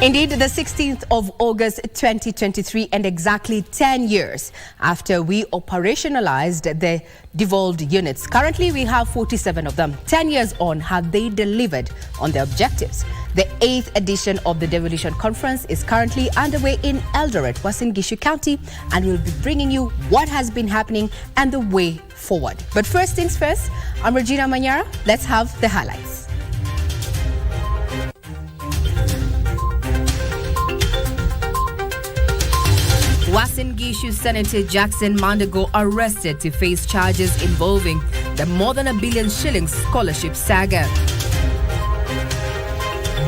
Indeed, the 16th of August 2023, and exactly 10 years after we operationalized the devolved units. Currently, we have 47 of them. 10 years on, have they delivered on their objectives? The 8th edition of the Devolution Conference is currently underway in Eldoret, Uasin Gishu County, and we'll be bringing you what has been happening and the way forward. But first things first, I'm Regina Manyara. Let's have the highlights. Uasin Gishu Senator Jackson Mandago arrested to face charges involving the more than R1 billion scholarship saga.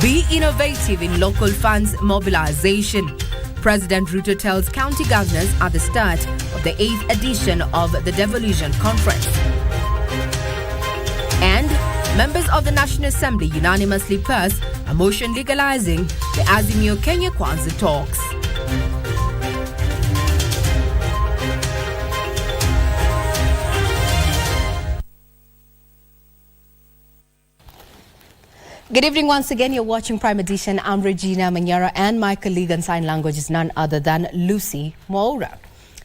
Be innovative in local funds mobilization. President Ruto tells county governors at the start of the 8th edition of the Devolution Conference. And members of the National Assembly unanimously pass a motion legalizing the Azimio Kenya Kwanza talks. Good evening once again. You're watching Prime Edition. I'm Regina Manyara, and my colleague in sign language is none other than Lucy Moura.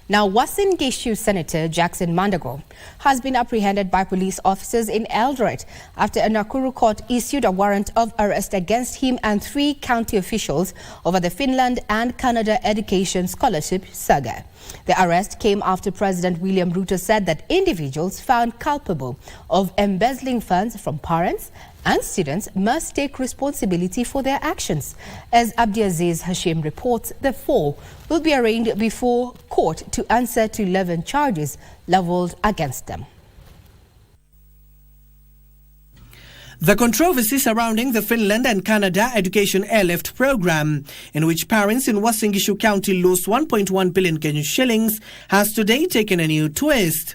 Now, Uasin Gishu Senator Jackson Mandago has been apprehended by police officers in Eldoret after a Nakuru court issued a warrant of arrest against him and 3 county officials over the Finland and Canada education scholarship saga. The arrest came after President William Ruto said that individuals found culpable of embezzling funds from parents and students must take responsibility for their actions. As Abdiaziz Hashim reports, the 4 will be arraigned before court to answer to 11 charges leveled against them. The controversy surrounding the Finland and Canada education airlift program, in which parents in Uasin Gishu County lost 1.1 billion Kenyan shillings, has today taken a new twist.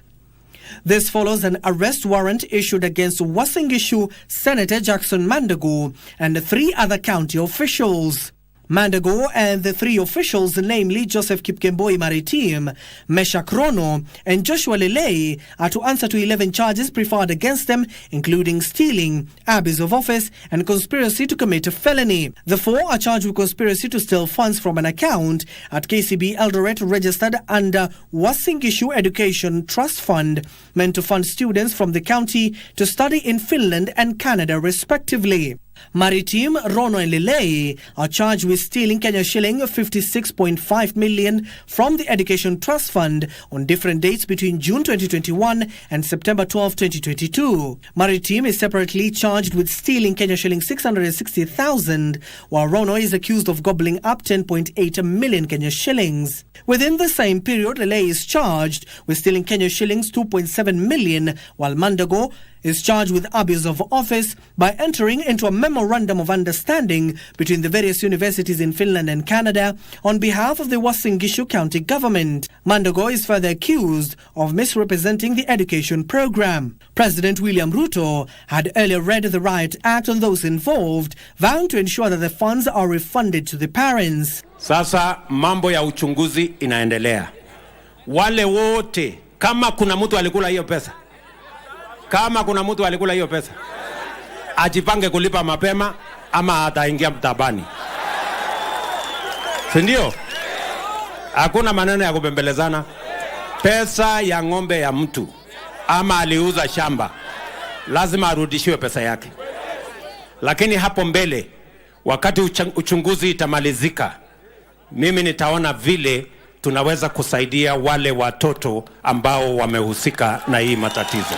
This follows an arrest warrant issued against Uasin Gishu Senator Jackson Mandago and 3 other county officials. Mandago and the 3 officials, namely Joseph Kipkemboi Maritim, Mesha Krono, and Joshua Lelei, are to answer to 11 charges preferred against them, including stealing, abuse of office, and conspiracy to commit a felony. The 4 are charged with conspiracy to steal funds from an account at KCB Eldoret registered under Uasin Gishu Education Trust Fund, meant to fund students from the county to study in Finland and Canada respectively. Maritim, Rono and Lelei are charged with stealing Kenya shilling 56.5 million from the Education Trust Fund on different dates between June 2021 and September 12, 2022. Maritim is separately charged with stealing Kenya shilling 660,000, while Rono is accused of gobbling up 10.8 million Kenya shillings. Within the same period, Lelei is charged with stealing Kenya shillings 2.7 million, while Mandago is charged with abuse of office by entering into a memorandum of understanding between the various universities in Finland and Canada on behalf of the Uasin Gishu County government. Mandago is further accused of misrepresenting the education program. President William Ruto had earlier read the Riot Act on those involved, vowing to ensure that the funds are refunded to the parents. Sasa mambo ya uchunguzi inaendelea. Wale wote, kama kuna mtu alikula hiyo pesa, ajipange kulipa mapema ama ataingia mtabani. Sindio? Hakuna maneno ya kubembelezana. Pesa ya ng'ombe ya mtu ama aliuza shamba, lazima arudishiwe pesa yake. Lakini hapo mbele, wakati uchunguzi itamalizika, mimi nitaona vile tunaweza kusaidia wale watoto ambao wamehusika na hii matatizo.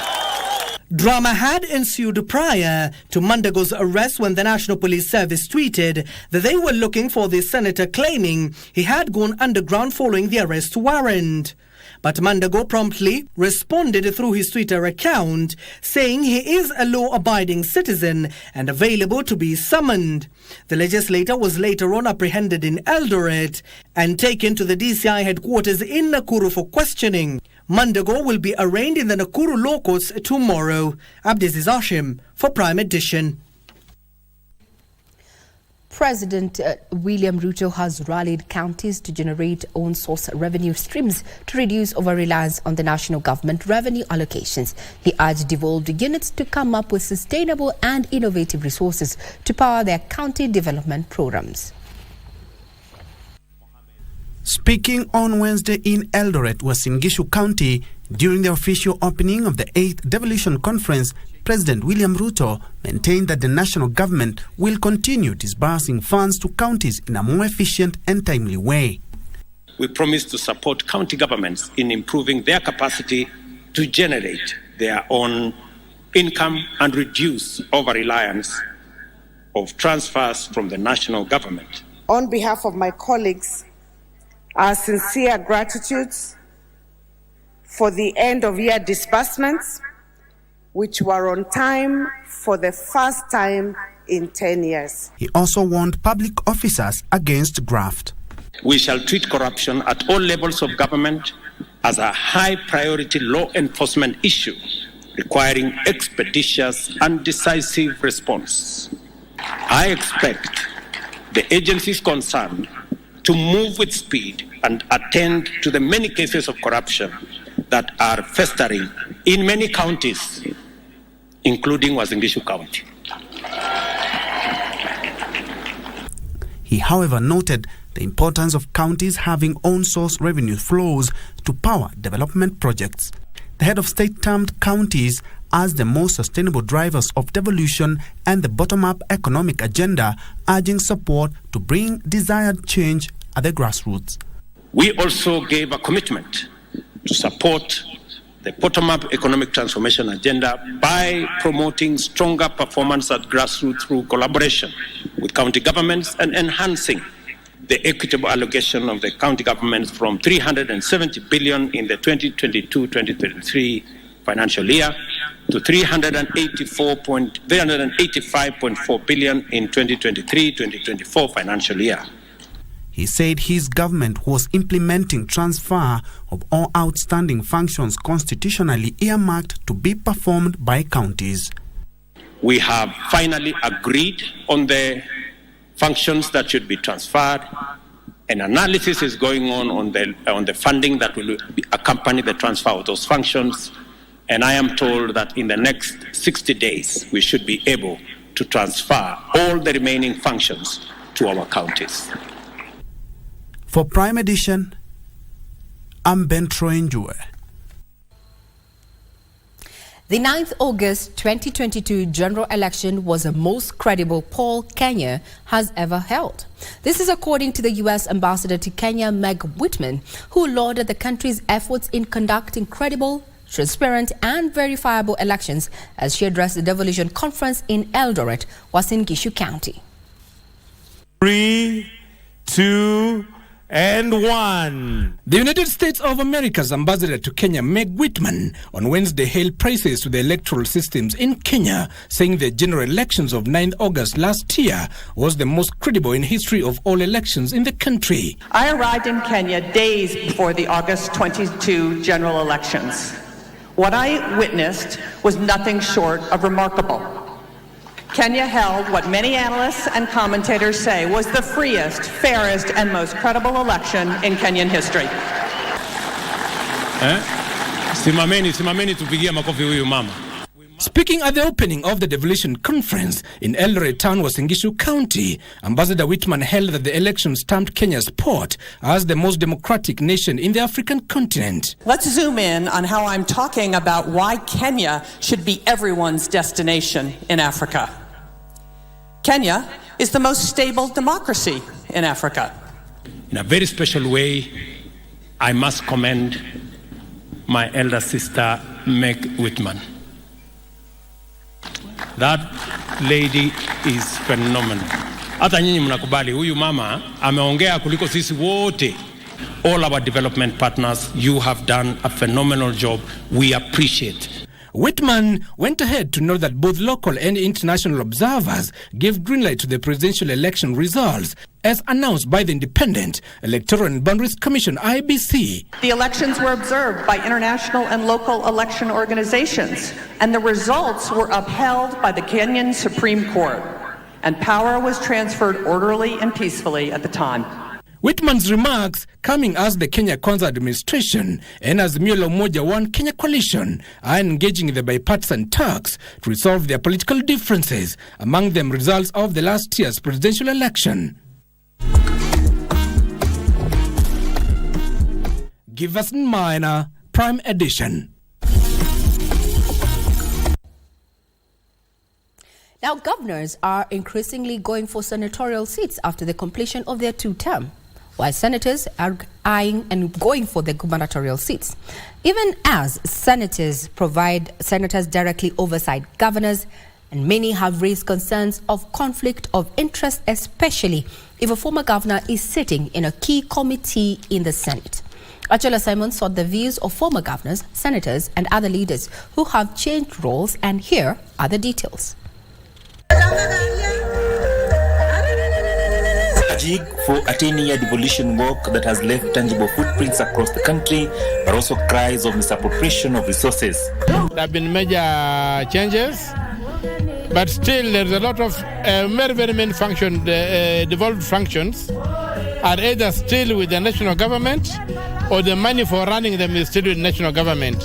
Drama had ensued prior to Mandago's arrest when the National Police Service tweeted that they were looking for the senator, claiming he had gone underground following the arrest warrant. But Mandago promptly responded through his Twitter account, saying he is a law-abiding citizen and available to be summoned. The legislator was later on apprehended in Eldoret and taken to the DCI headquarters in Nakuru for questioning. Mandago will be arraigned in the Nakuru Law Courts tomorrow. Abdiaziz Hashim for Prime Edition. President William Ruto has rallied counties to generate own source revenue streams to reduce over-reliance on the national government revenue allocations. He urged devolved units to come up with sustainable and innovative resources to power their county development programs. Speaking on Wednesday in Eldoret, Uasin Gishu County, during the official opening of the 8th Devolution Conference, President William Ruto maintained that the national government will continue disbursing funds to counties in a more efficient and timely way. We promise to support county governments in improving their capacity to generate their own income and reduce over-reliance of transfers from the national government. On behalf of my colleagues, our sincere gratitudes for the end-of-year disbursements, which were on time for the first time in 10 years. He also warned public officers against graft. We shall treat corruption at all levels of government as a high-priority law enforcement issue requiring expeditious and decisive response. I expect the agencies concerned to move with speed and attend to the many cases of corruption that are festering in many counties, including Uasin Gishu County. He, however, noted the importance of counties having own source revenue flows to power development projects. The head of state termed counties as the most sustainable drivers of devolution and the bottom-up economic agenda, urging support to bring desired change at the grassroots. We also gave a commitment to support the bottom-up economic transformation agenda by promoting stronger performance at grassroots through collaboration with county governments and enhancing the equitable allocation of the county governments from 370 billion in the 2022-2023 financial year to 385.4 billion in 2023-2024 financial year. He said his government was implementing transfer of all outstanding functions constitutionally earmarked to be performed by counties. We have finally agreed on the functions that should be transferred. An analysis is going on the funding that will accompany the transfer of those functions. And I am told that in the next 60 days, we should be able to transfer all the remaining functions to our counties. For Prime Edition, I'm Ben Troenjue. The 9th August 2022 general election was the most credible poll Kenya has ever held. This is according to the U.S. ambassador to Kenya, Meg Whitman, who lauded the country's efforts in conducting credible, transparent and verifiable elections as she addressed the Devolution Conference in Eldoret, Uasin Gishu County. 3, 2, and 1. The United States of America's ambassador to Kenya, Meg Whitman, on Wednesday hailed praises to the electoral systems in Kenya, saying the general elections of 9th August last year was the most credible in history of all elections in the country. I arrived in Kenya days before the August 22 general elections. What I witnessed was nothing short of remarkable. Kenya held what many analysts and commentators say was the freest, fairest, and most credible election in Kenyan history. Simameni tupigie makofi huyu mama. Speaking at the opening of the Devolution Conference in Eldoret Town, Uasin Gishu County, Ambassador Whitman held that the election stamped Kenya's spot as the most democratic nation in the African continent. Let's zoom in on how I'm talking about why Kenya should be everyone's destination in Africa. Kenya is the most stable democracy in Africa. In a very special way, I must commend my elder sister, Meg Whitman. That lady is phenomenal. Hata nyinyi mnakubali huyu mama ameongea kuliko sisi wote. All our development partners, you have done a phenomenal job. We appreciate. Whitman went ahead to note that both local and international observers gave green light to the presidential election results as announced by the Independent Electoral and Boundaries Commission, IBC. The elections were observed by international and local election organizations, and the results were upheld by the Kenyan Supreme Court, and power was transferred orderly and peacefully at the time. Whitman's remarks coming as the Kenya Kwanza administration and as Azimio la Umoja One Kenya coalition are engaging in the bipartisan talks to resolve their political differences, among them results of the last year's presidential election. Giverson Minor, Prime Edition. Now, governors are increasingly going for senatorial seats after the completion of their 2-term, while senators are eyeing and going for the gubernatorial seats. Even as senators directly oversight governors, and many have raised concerns of conflict of interest, especially if a former governor is sitting in a key committee in the Senate. Achola Simon sought the views of former governors, senators, and other leaders who have changed roles, and here are the details. A jig for a 10-year devolution work that has left tangible footprints across the country, but also cries of misappropriation of resources. There have been major changes, but still there's a lot of very many functions, devolved functions are either still with the national government or the money for running them is still with the national government.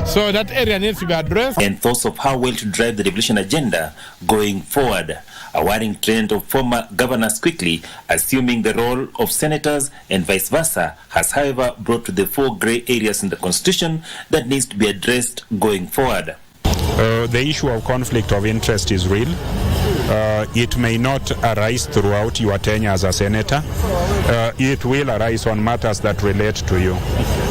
So that area needs to be addressed. And thoughts of how well to drive the devolution agenda going forward. A worrying trend of former governors quickly assuming the role of senators and vice versa has, however, brought to the fore grey areas in the constitution that needs to be addressed going forward. The issue of conflict of interest is real. It may not arise throughout your tenure as a senator. It will arise on matters that relate to you.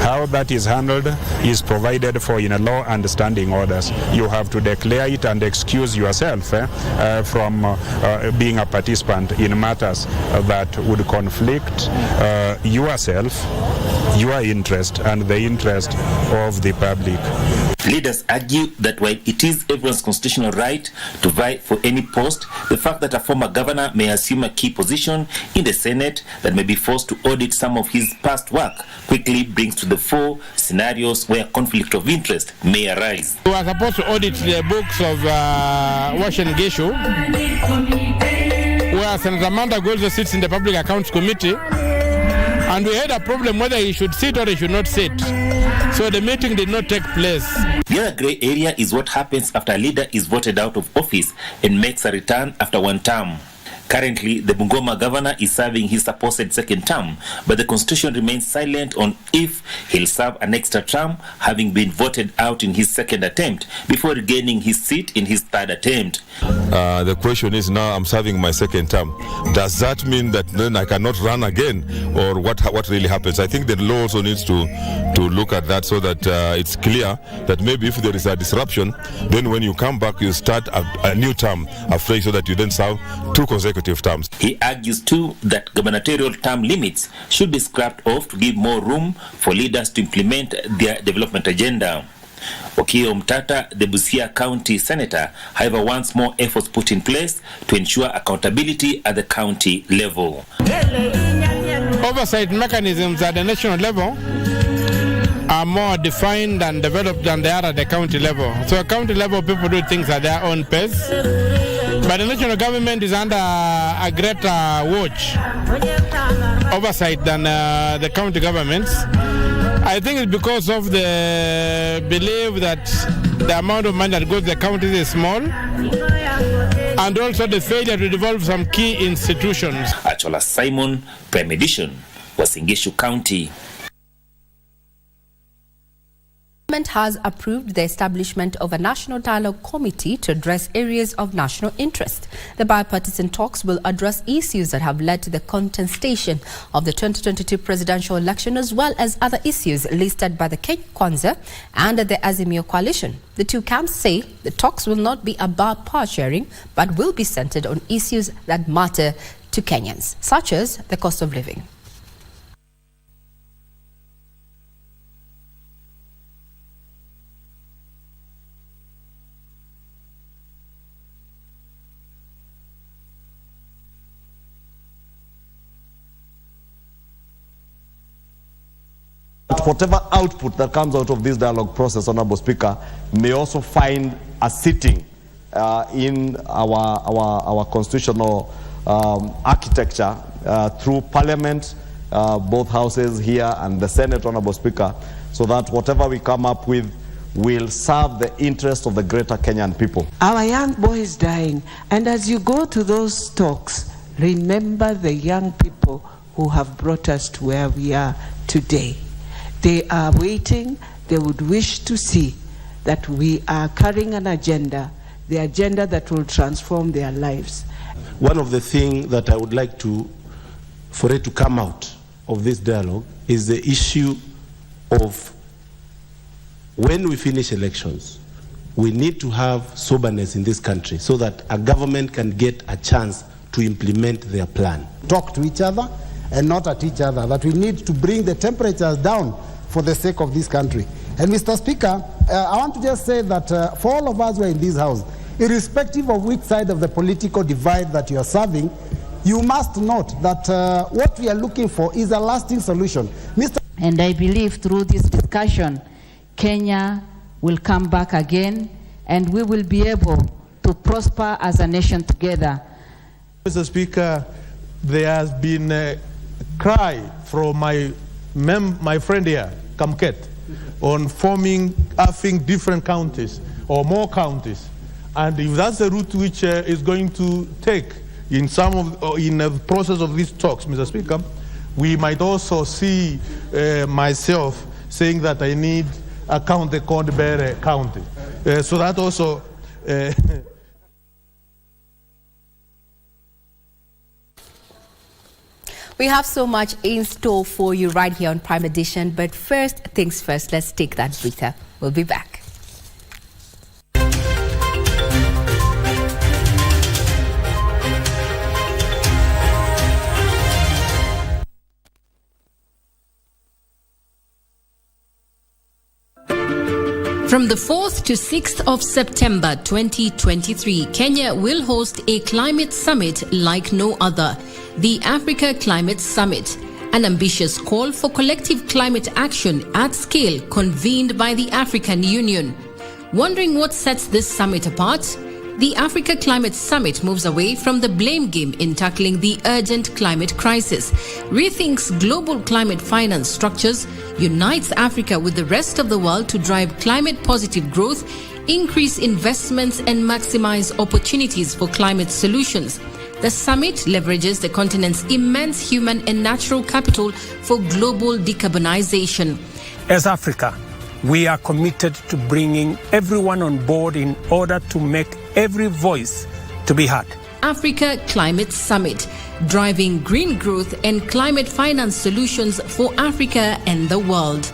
How that is handled is provided for in a law and standing orders. You have to declare it and excuse yourself from being a participant in matters that would conflict yourself, your interest, and the interest of the public. Leaders argue that while it is everyone's constitutional right to vie for any post, the fact that a former governor may assume a key position in the Senate that may be forced to audit some of his past work quickly brings to the fore scenarios where conflict of interest may arise. We are supposed to audit the books of Washington Geshu, where Senator Mandago also sits in the Public Accounts Committee, and we had a problem whether he should sit or he should not sit. So the meeting did not take place. The other grey area is what happens after a leader is voted out of office and makes a return after one term. Currently, the Bungoma governor is serving his supposed second term, but the constitution remains silent on if he'll serve an extra term, having been voted out in his second attempt before regaining his seat in his third attempt. The question is, now I'm serving my second term. Does that mean that then I cannot run again, or what really happens? I think the law also needs to look at that so that it's clear that maybe if there is a disruption, then when you come back, you start a new term afresh so that you then serve 2 consecutive terms. He argues too that gubernatorial term limits should be scrapped off to give more room for leaders to implement their development agenda. Okio Mtata, the Busia County Senator, however, wants more efforts put in place to ensure accountability at the county level. Oversight mechanisms at the national level are more defined and developed than they are at the county level. So at county level, people do things at their own pace. But the national government is under a greater watch, oversight than the county governments. I think it's because of the belief that the amount of money that goes to the counties is small, and also the failure to develop some key institutions. Achola Simon, Prime Edition, Uasin Gishu County. Government has approved the establishment of a national dialogue committee to address areas of national interest. The bipartisan talks will address issues that have led to the contestation of the 2022 presidential election, as well as other issues listed by the Kenya Kwanza and the Azimio coalition. The two camps say the talks will not be about power sharing, but will be centered on issues that matter to Kenyans, such as the cost of living. Whatever output that comes out of this dialogue process, Honorable Speaker, may also find a sitting in our constitutional architecture through Parliament, both houses here and the Senate, Honorable Speaker, so that whatever we come up with will serve the interest of the greater Kenyan people. Our young boy is dying, and as you go to those talks, remember the young people who have brought us to where we are today. They are waiting. They would wish to see that we are carrying an agenda, the agenda that will transform their lives. One of the things that I would like for it to come out of this dialogue is the issue of when we finish elections, we need to have soberness in this country so that a government can get a chance to implement their plan. Talk to each other and not at each other, that we need to bring the temperatures down for the sake of this country. And Mr. Speaker, I want to just say that for all of us who are in this house, irrespective of which side of the political divide that you are serving, you must note that what we are looking for is a lasting solution. And I believe through this discussion, Kenya will come back again and we will be able to prosper as a nation together. Mr. Speaker, there has been a cry from my friend here, Kamket, on forming different counties or more counties. And if that's the route which is going to take in the process of these talks, Mr. Speaker, we might also see myself saying that I need a county called Bere County. So that also... We have so much in store for you right here on Prime Edition, but first things first, let's take that breather. We'll be back. From the 4th to 6th of September 2023, Kenya will host a climate summit like no other, the Africa Climate Summit, an ambitious call for collective climate action at scale convened by the African Union. Wondering what sets this summit apart? The Africa Climate Summit moves away from the blame game in tackling the urgent climate crisis, rethinks global climate finance structures, unites Africa with the rest of the world to drive climate-positive growth, increase investments and maximize opportunities for climate solutions. The summit leverages the continent's immense human and natural capital for global decarbonization. As Africa, we are committed to bringing everyone on board in order to make every voice to be heard. Africa Climate Summit, driving green growth and climate finance solutions for Africa and the world.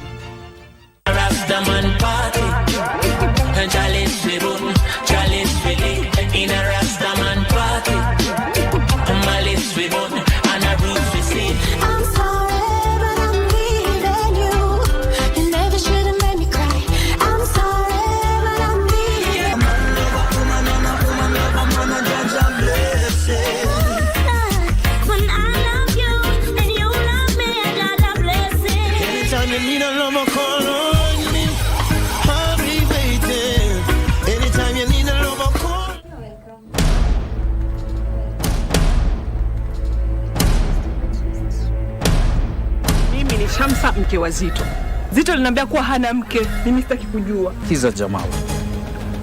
Shamsa mke wa Zito. Zito linaniambia kuwa hana mke, mimi sitaki kujua. Kiza Jamal.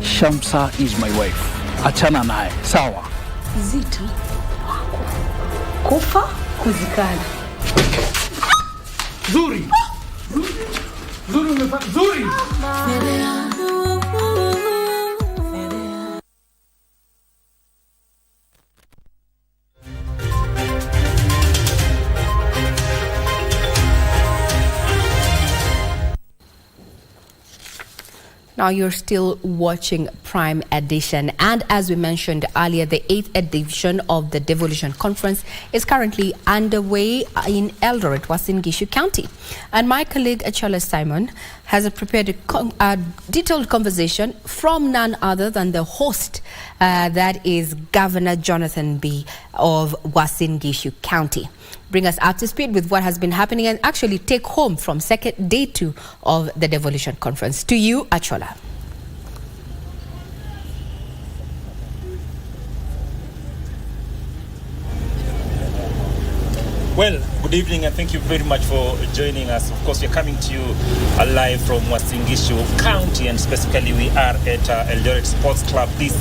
Shamsa is my wife. Achana naye, sawa? Zito kufa kuzikana. Zuri. Zuri umefanya Zuri. Now you're still watching Prime Edition, and as we mentioned earlier, the 8th edition of the Devolution Conference is currently underway in Eldoret, Uasin Gishu County. And my colleague Achola Simon has prepared a detailed conversation from none other than the host, that is Governor Jonathan B. of Uasin Gishu County. Bring us up to speed with what has been happening and actually take home from day 2 of the Devolution Conference. To you, Achola. Well, good evening and thank you very much for joining us. Of course, we're coming to you live from Uasin Gishu County, and specifically we are at Eldoret Sports Club. This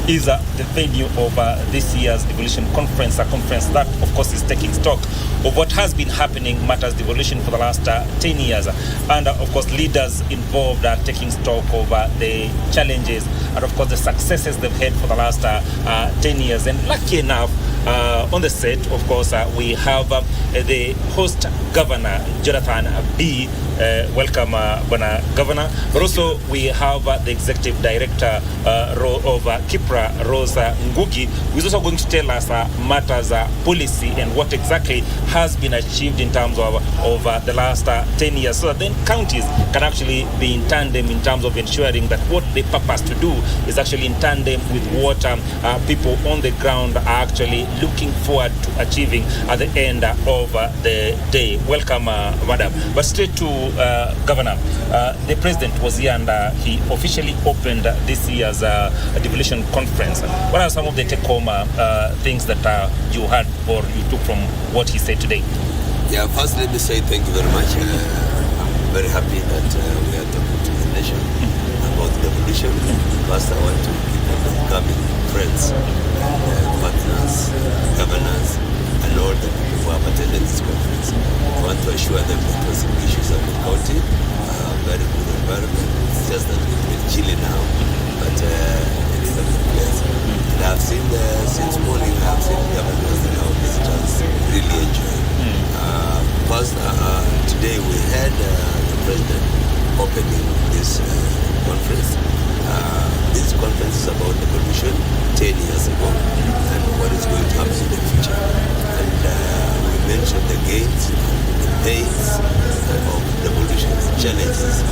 is the venue of this year's Devolution Conference, a conference that, of course, is taking stock of what has been happening, matters devolution for the last 10 years. And, of course, leaders involved are taking stock of the challenges and, of course, the successes they've had for the last 10 years. And lucky enough, on the set, of course, we have the host governor, Jonathan B. Welcome, Bwana Governor. But also we have the executive director of Kipra, Rosa Ngugi, who is also going to tell us matters policy and what exactly has been achieved in terms of the last 10 years, so that then counties can actually be in tandem in terms of ensuring that what they purpose to do is actually in tandem with what people on the ground are actually looking forward to achieving at the end of the day. Welcome, Madam. But straight to Governor. The President was here and he officially opened this year's Devolution Conference. What are some of the take-home things that you heard or you took from what he said today? Yeah, first let me say thank you very much. I'm very happy that we are talking to the nation about devolution. First, I want to keep becoming friends, partners, governors, and all the people who have attended this conference. I want to assure them that pressing issues of the county are very good environment. It's just that it's been chilly now, but it is a good place. And I've seen since morning, I've seen governors and our visitors really enjoying. First, today we had the President opening this conference. This conference is about devolution 10 years ago and what is going to happen in the future. And we mentioned the gains, the pains of devolution, the challenges.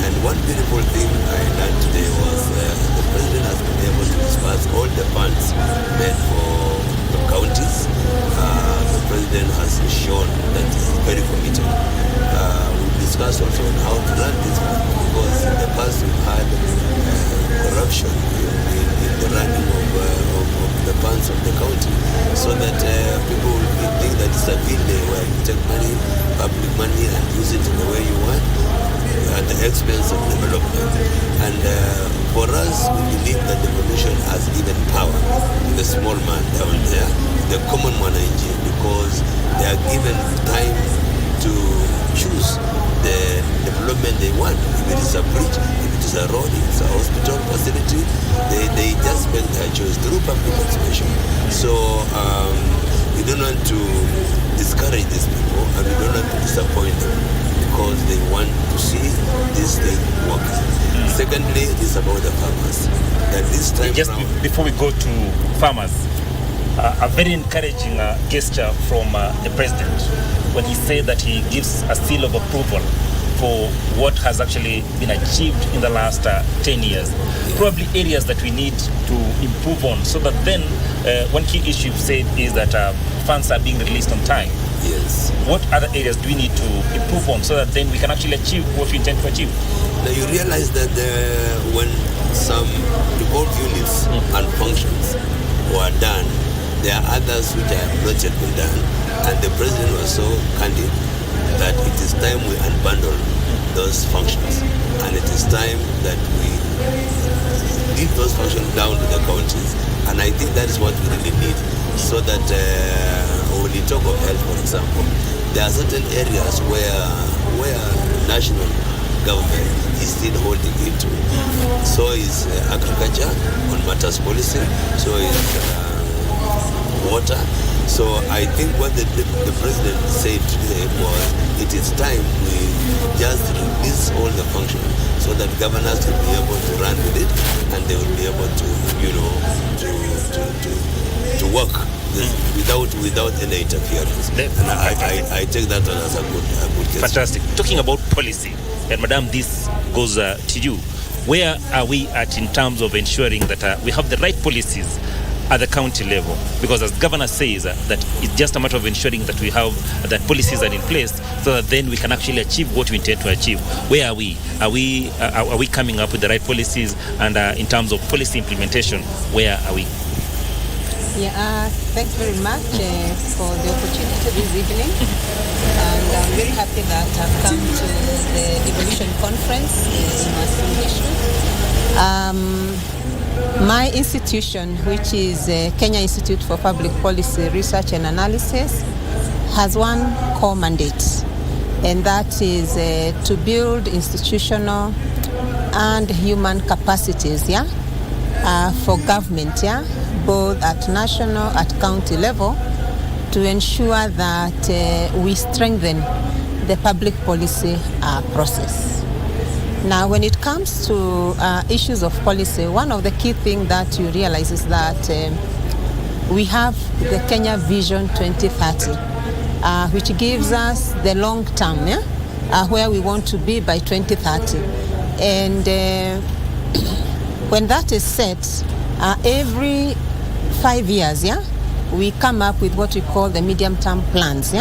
And one beautiful thing I learned today was the President has been able to disperse all the funds meant for the counties. The President has shown that he's very committed. We discussed also on how to run this fund, because in the past we've had corruption in the running of the funds of the county, so that people will think that it's a bill where you take money, public money, and use it in the way you want at the expense of development. And for us, we believe that devolution has given power to the small man down there, the common man, because they are given time to choose the development they want. If it is a bridge, if it is a road, if it's a hospital facility, they just make their choice through public participation. So we don't want to discourage these people, and we don't want to disappoint them, because they want to see this thing work. Secondly, it's about the farmers. That this time just before we go to farmers, a very encouraging gesture from the President when he said that he gives a seal of approval for what has actually been achieved in the last 10 years. Probably areas that we need to improve on, so that then one key issue said is that funds are being released on time. Yes. What other areas do we need to improve on, so that then we can actually achieve what we intend to achieve? Now you realize that when some devolved units and functions were done, there are others which have not yet been done, and the President was so candid that it is time we unbundle those functions, and it is time that we leave those functions down to the counties. And I think that is what we really need, so that when you talk of health, for example, there are certain areas where national government is still holding into. So is agriculture on matters policy, so is water. So I think what the President said today was, it is time we just release all the functions, so that governors will be able to run with it, and they will be able to, to work without any interference. And I take that one as a good case. Fantastic. Talking about policy, and Madam, this goes to you. Where are we at in terms of ensuring that we have the right policies at the county level? Because as the governor says, that it's just a matter of ensuring that we have that policies are in place, so that then we can actually achieve what we intend to achieve. Where are we? Are we coming up with the right policies? And in terms of policy implementation, where are we? Yeah, thanks very much for the opportunity this evening. And I'm very happy that I've come to the Devolution Conference in Uasin Gishu. My institution, which is Kenya Institute for Public Policy Research and Analysis, has one core mandate, and that is to build institutional and human capacities, for government, both at national, at county level, to ensure that we strengthen the public policy process. Now, when it comes to issues of policy, one of the key things that you realize is that we have the Kenya Vision 2030, which gives us the long term, where we want to be by 2030. And when that is set, every 5 years, we come up with what we call the medium-term plans,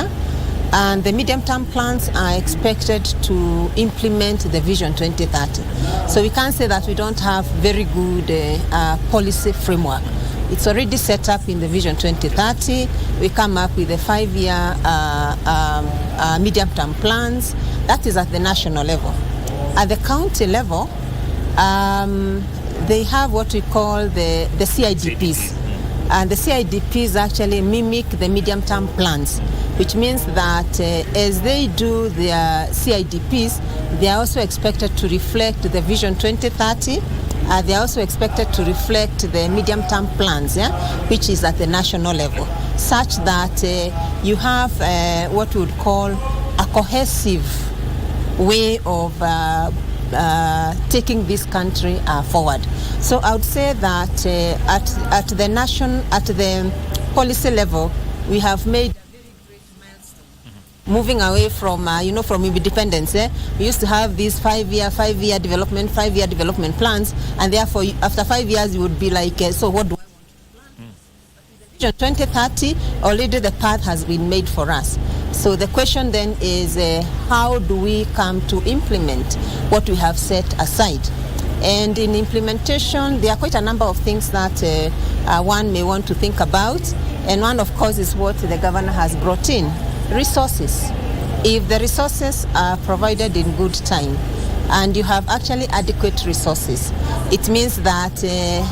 and the medium-term plans are expected to implement the Vision 2030. So we can't say that we don't have very good policy framework. It's already set up in the Vision 2030. We come up with the 5-year medium-term plans. That is at the national level. At the county level, they have what we call the CIDPs. And the CIDPs actually mimic the medium-term plans, which means that as they do their CIDPs, they are also expected to reflect the Vision 2030. They are also expected to reflect the medium-term plans, which is at the national level, such that you have what we would call a cohesive way of taking this country forward. So I would say that at the policy level, we have made a very great milestone. Moving away from from independence. We used to have these 5-year development plans, and therefore after 5 years you would be like, so what do I want to plan? 2030, already the path has been made for us. So the question then is, how do we come to implement what we have set aside? And in implementation, there are quite a number of things that one may want to think about. And one, of course, is what the governor has brought in, resources. If the resources are provided in good time, and you have actually adequate resources, it means that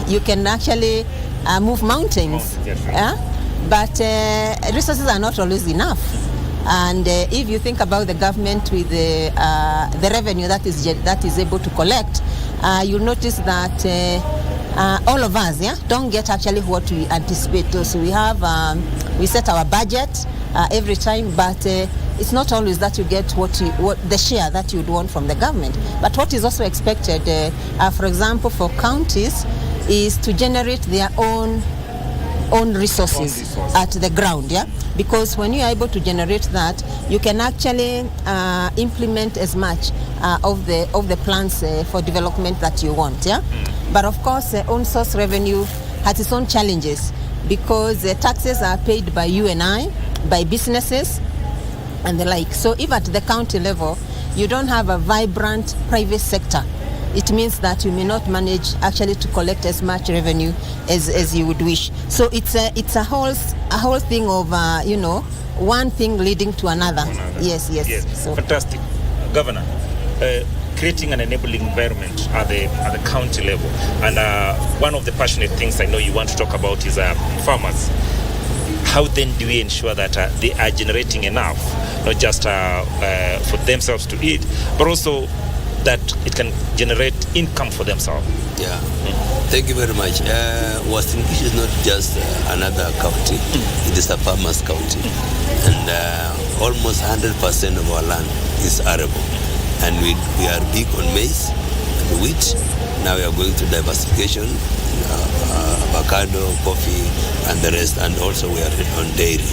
you can actually move mountains. But resources are not always enough. And if you think about the government with the revenue that is able to collect, you'll notice that all of us don't get actually what we anticipate. So we set our budget every time, but it's not always that you get what the share that you'd want from the government. But what is also expected, for example, for counties, is to generate their own resources at the ground, because when you are able to generate that, you can actually implement as much of the plans for development that you want. But of course, own source revenue has its own challenges, because taxes are paid by you and I, by businesses and the like. So if at the county level you don't have a vibrant private sector, it means that you may not manage actually to collect as much revenue as you would wish. So it's a whole thing of one thing leading to another. Yes. So. Fantastic, Governor. Creating an enabling environment at the county level, and one of the passionate things I know you want to talk about is farmers. How then do we ensure that they are generating enough, not just for themselves to eat, but also that it can generate income for themselves? Yeah, thank you very much. Uasin Gishu is not just another county, it is a farmer's county. And almost 100% of our land is arable. And we are big on maize and wheat. Now we are going to diversification, avocado, coffee, and the rest. And also we are on dairy.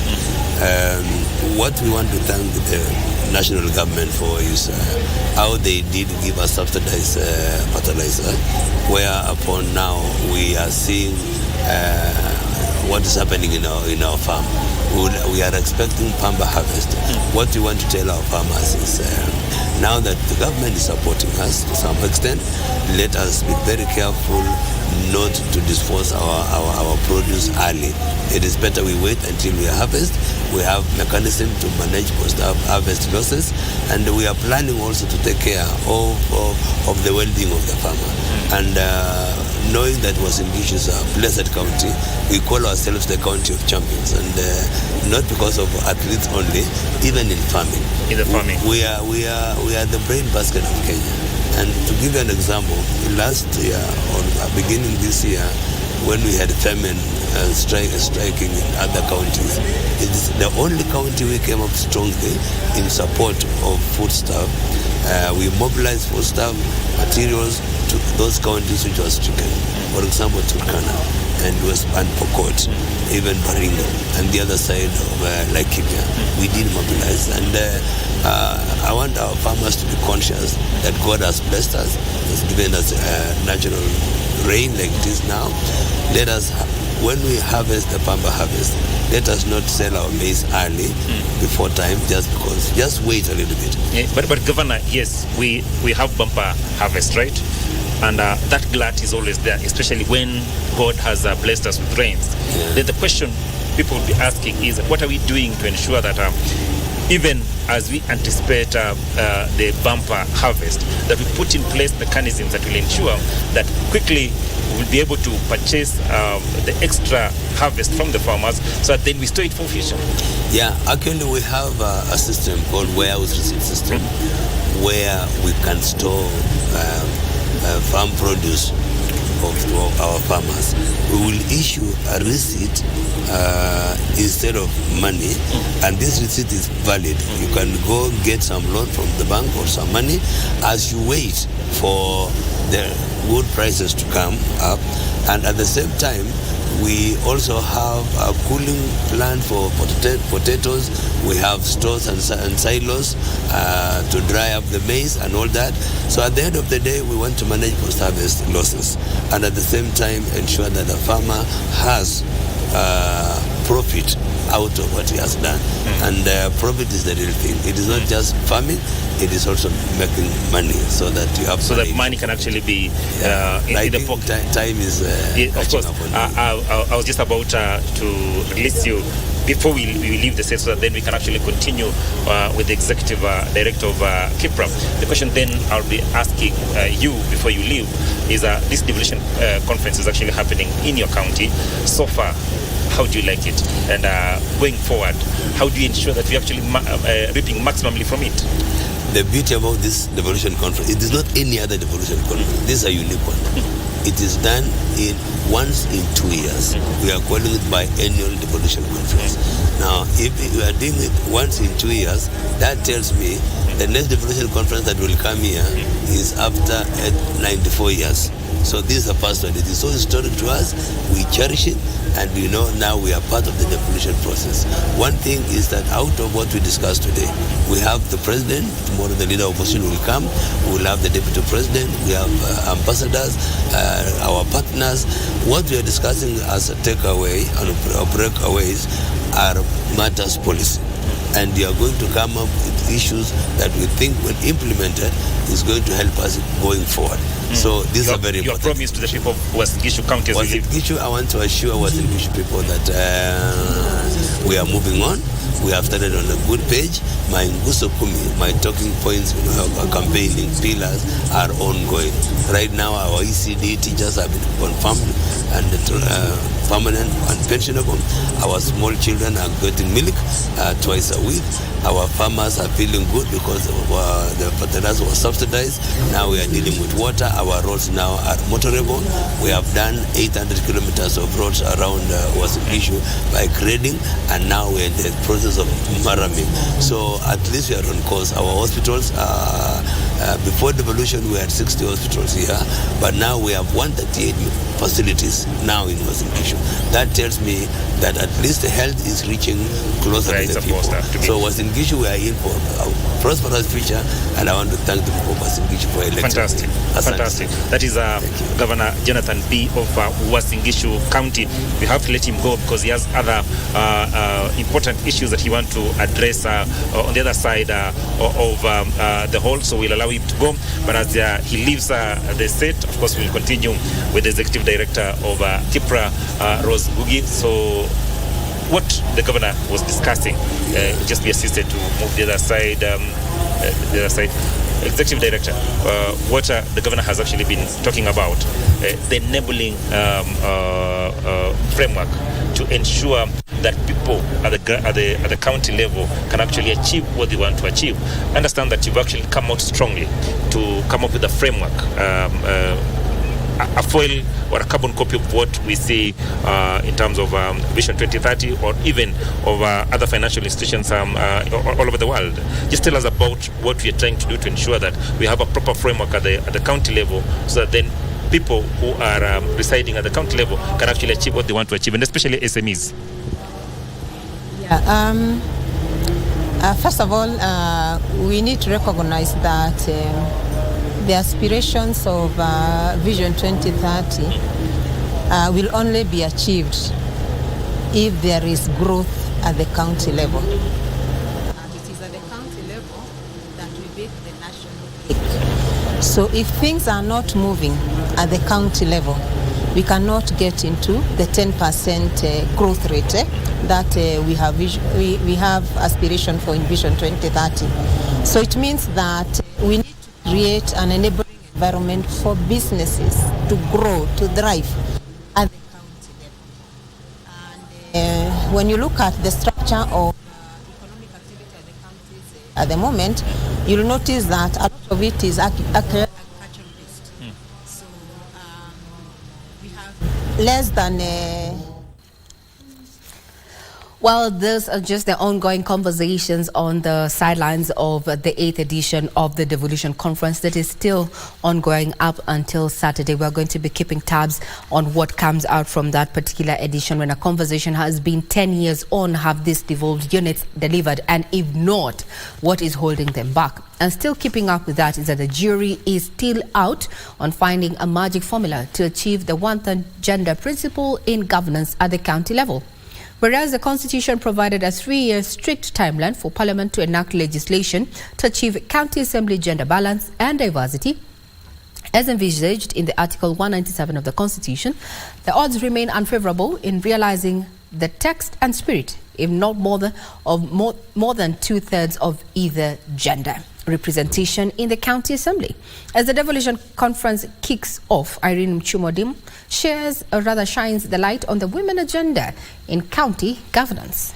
What we want to thank the national government for is how they did give us subsidized fertilizer, where upon now we are seeing what is happening in our farm. We are expecting pamba harvest. What we want to tell our farmers is now that the government is supporting us to some extent, let us be very careful not to dispose our produce early. It is better we wait until we harvest. We have mechanism to manage post-harvest losses, and we are planning also to take care of the well-being of the farmer. And knowing that Uasin Gishu is a blessed county, we call ourselves the county of champions, and not because of athletes only, even in farming. In the farming, we are the brain basket of Kenya. And to give you an example, last year or beginning this year, when we had famine striking in other counties, it's the only county we came up strongly in support of foodstuff. We mobilized foodstuff materials to those counties which were stricken. For example, Turkana and Pokot, even Baringo, and the other side of Laikipia. We did mobilize, and I want our farmers to be conscious that God has blessed us, has given us natural rain like it is now. Let us, when we harvest the Pamba harvest, let us not sell our maize early before time just wait a little bit. Yeah, but Governor, yes, we have bumper harvest, right? And that glut is always there, especially when God has blessed us with rains. Yeah. Then the question people will be asking is, what are we doing to ensure that even as we anticipate the bumper harvest, that we put in place mechanisms that will ensure that quickly we'll be able to purchase the extra harvest from the farmers, so that then we store it for future? Yeah, actually we have a system called warehouse receipt system, where we can store farm produce of our farmers. We will issue a receipt instead of money, and this receipt is valid. You can go get some loan from the bank or some money as you wait for the good prices to come up. And at the same time, we also have a cooling plant for potatoes. We have stores and silos to dry up the maize and all that. So at the end of the day, we want to manage post-harvest losses, and at the same time ensure that the farmer has profit out of what he has done. And profit is the real thing. It is not just farming, it is also making money, so that you have so that money can actually be in the pocket. Time is of course. I was just about to release you before we leave the state, so that then we can actually continue with the executive director of KIPRA. The question then I'll be asking you before you leave is this devolution conference is actually happening in your county. So far, how do you like it? And going forward, how do you ensure that we're actually reaping maximally from it? The beauty about this devolution conference, it is not any other devolution conference. This is a unique one. It is done once in 2 years. We are calling it biennial devolution conference. Now, if we are doing it once in 2 years, that tells me the next devolution conference that will come here is after 94 years. So this is the first one. It is so historic to us. We cherish it, and we know now we are part of the devolution process. One thing is that out of what we discussed today, we have the president. Tomorrow the leader of opposition will come. We will have the deputy president. We have ambassadors, our partners. What we are discussing as a takeaway and breakaways are matters policy. And we are going to come up with issues that we think when implemented is going to help us going forward. So these are very important. Your promise to the people of Uasin Gishu County. Uasin Gishu, I want to assure Uasin Gishu people that we are moving on. We have started on a good page. My Nguso Kumi, my talking points, campaigning pillars are ongoing. Right now, our ECD teachers have been confirmed and permanent and pensionable. Our small children are getting milk twice a week. Our farmers are feeling good because the fertilizer was subsidized. Now we are dealing with water. Our roads now are motorable. We have done 800 kilometers of roads around Uasin Gishu by grading, and now we're in the process of maraming. So at least we are on course. Our hospitals, before devolution we had 60 hospitals here, but now we have 138 facilities now in Uasin Gishu. That tells me that at least the health is reaching closer to the people. So Uasin Gishu, we are in for a prosperous future, and I want to thank the people of Uasin Gishu for electing. Fantastic. That is Governor Jonathan B. of Uasin Gishu County. We have to let him go because he has other important issues that he wants to address on the other side of the hall, so we'll allow him to go. But as he leaves the state, of course, we'll continue with the executive director of KIPRA, Rose Gugi. So what the governor was discussing, just be assisted to move the other side. Executive Director, what the governor has actually been talking about, the enabling framework to ensure that people at the county level can actually achieve what they want to achieve. Understand that you've actually come out strongly to come up with a framework, a foil or a carbon copy of what we see in terms of Vision 2030 or even of other financial institutions all over the world. Just tell us about what we are trying to do to ensure that we have a proper framework at the county level, so that then people who are residing at the county level can actually achieve what they want to achieve, and especially SMEs. First of all, we need to recognize that the aspirations of Vision 2030 will only be achieved if there is growth at the county level. And it is at the county level that we make the national cake. So if things are not moving at the county level, we cannot get into the 10% growth rate that we have aspiration for in Vision 2030. So it means that we need to create an enabling environment for businesses to grow, to thrive at the county level. And when you look at the structure of economic activity at the counties at the moment, you'll notice that a lot of it is agricultural based. So we have less than Well, these are just the ongoing conversations on the sidelines of the 8th edition of the Devolution Conference that is still ongoing up until Saturday. We're going to be keeping tabs on what comes out from that particular edition. When a conversation has been 10 years on, have these devolved units delivered? And if not, what is holding them back? And still keeping up with that is that the jury is still out on finding a magic formula to achieve the one-third gender principle in governance at the county level. Whereas the Constitution provided a 3-year strict timeline for Parliament to enact legislation to achieve county assembly gender balance and diversity, as envisaged in the Article 197 of the Constitution, the odds remain unfavorable in realizing the text and spirit, if not more than 2/3 of either gender representation in the county assembly. As the Devolution Conference kicks off, Irene Mchumodim shines the light on the women agenda in county governance.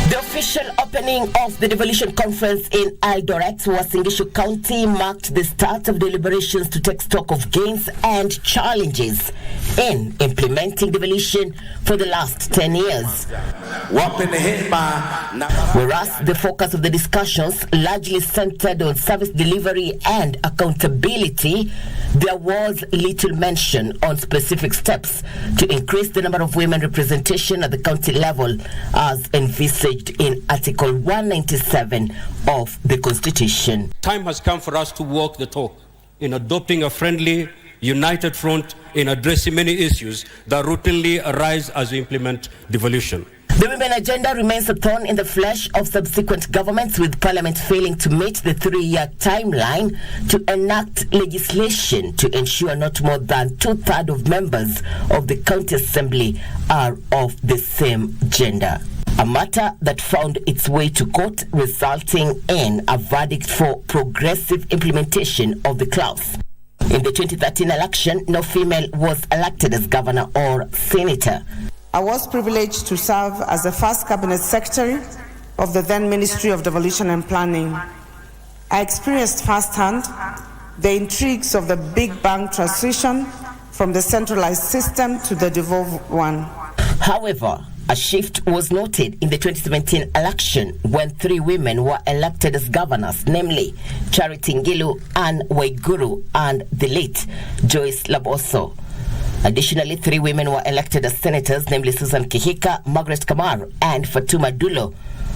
The official opening of the Devolution Conference in Eldoret, Uasin Gishu County, marked the start of deliberations to take stock of gains and challenges in implementing devolution for the last 10 years. Whereas the focus of the discussions largely centered on service delivery and accountability, there was little mention on specific steps to increase the number of women representation at the county level as envisaged in Article 197 of the Constitution. Time has come for us to walk the talk in adopting a friendly, united front in addressing many issues that routinely arise as we implement devolution. The women agenda remains a thorn in the flesh of subsequent governments, with Parliament failing to meet the 3-year timeline to enact legislation to ensure not more than 2/3 of members of the county assembly are of the same gender. A matter that found its way to court, resulting in a verdict for progressive implementation of the clause. In the 2013 election, no female was elected as governor or senator. I was privileged to serve as the first cabinet secretary of the then Ministry of Devolution and Planning. I experienced firsthand the intrigues of the big bang transition from the centralized system to the devolved one. However, a shift was noted in the 2017 election when 3 women were elected as governors, namely Charity Ngilu, Anne Waiguru, and the late Joyce Laboso. Additionally, 3 women were elected as senators, namely Susan Kihika, Margaret Kamar, and Fatuma Dulo.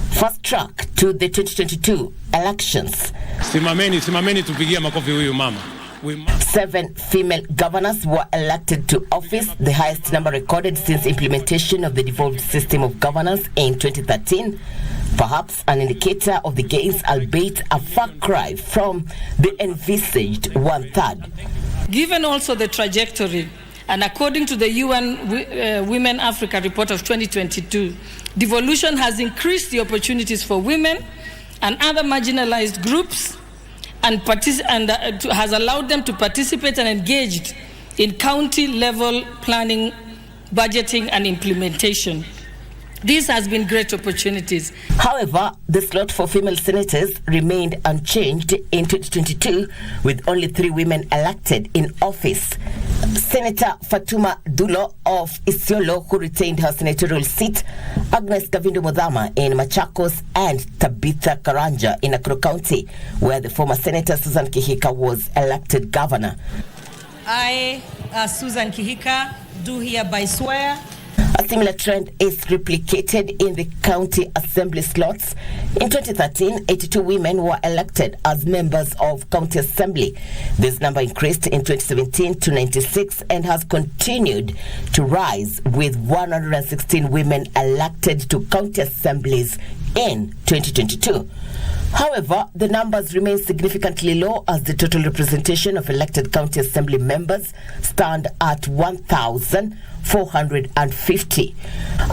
Fast track to the 2022 elections. Simameni tupigie makofi huyu mama. 7 female governors were elected to office, the highest number recorded since implementation of the devolved system of governance in 2013. Perhaps an indicator of the gains, albeit a far cry from the envisaged 1/3. Given also the trajectory And according to the UN Women Africa report of 2022, devolution has increased the opportunities for women and other marginalized groups and has allowed them to participate and engage in county-level planning, budgeting, and implementation. This has been great opportunities. However, the slot for female senators remained unchanged in 2022, with only 3 women elected in office. Senator Fatuma Dulo of Isiolo, who retained her senatorial seat, Agnes Kavindo Modhama in Machakos, and Tabitha Karanja in Nakuru County, where the former Senator Susan Kihika was elected governor. I, Susan Kihika, do hereby swear. A similar trend is replicated in the county assembly slots. In 2013, 82 women were elected as members of county assembly. This number increased in 2017 to 96 and has continued to rise, with 116 women elected to county assemblies in 2022. However, the numbers remain significantly low, as the total representation of elected county assembly members stand at 1,450.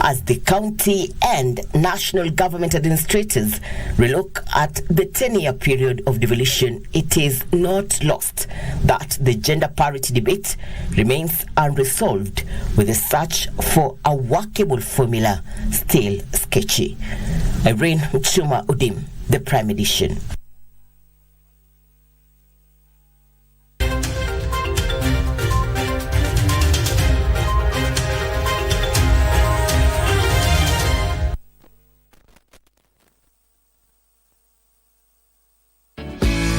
As the county and national government administrators relook at the 10-year period of devolution, it is not lost that the gender parity debate remains unresolved, with the search for a workable formula still sketchy. Irene Mchuma Udim, the Prime Edition.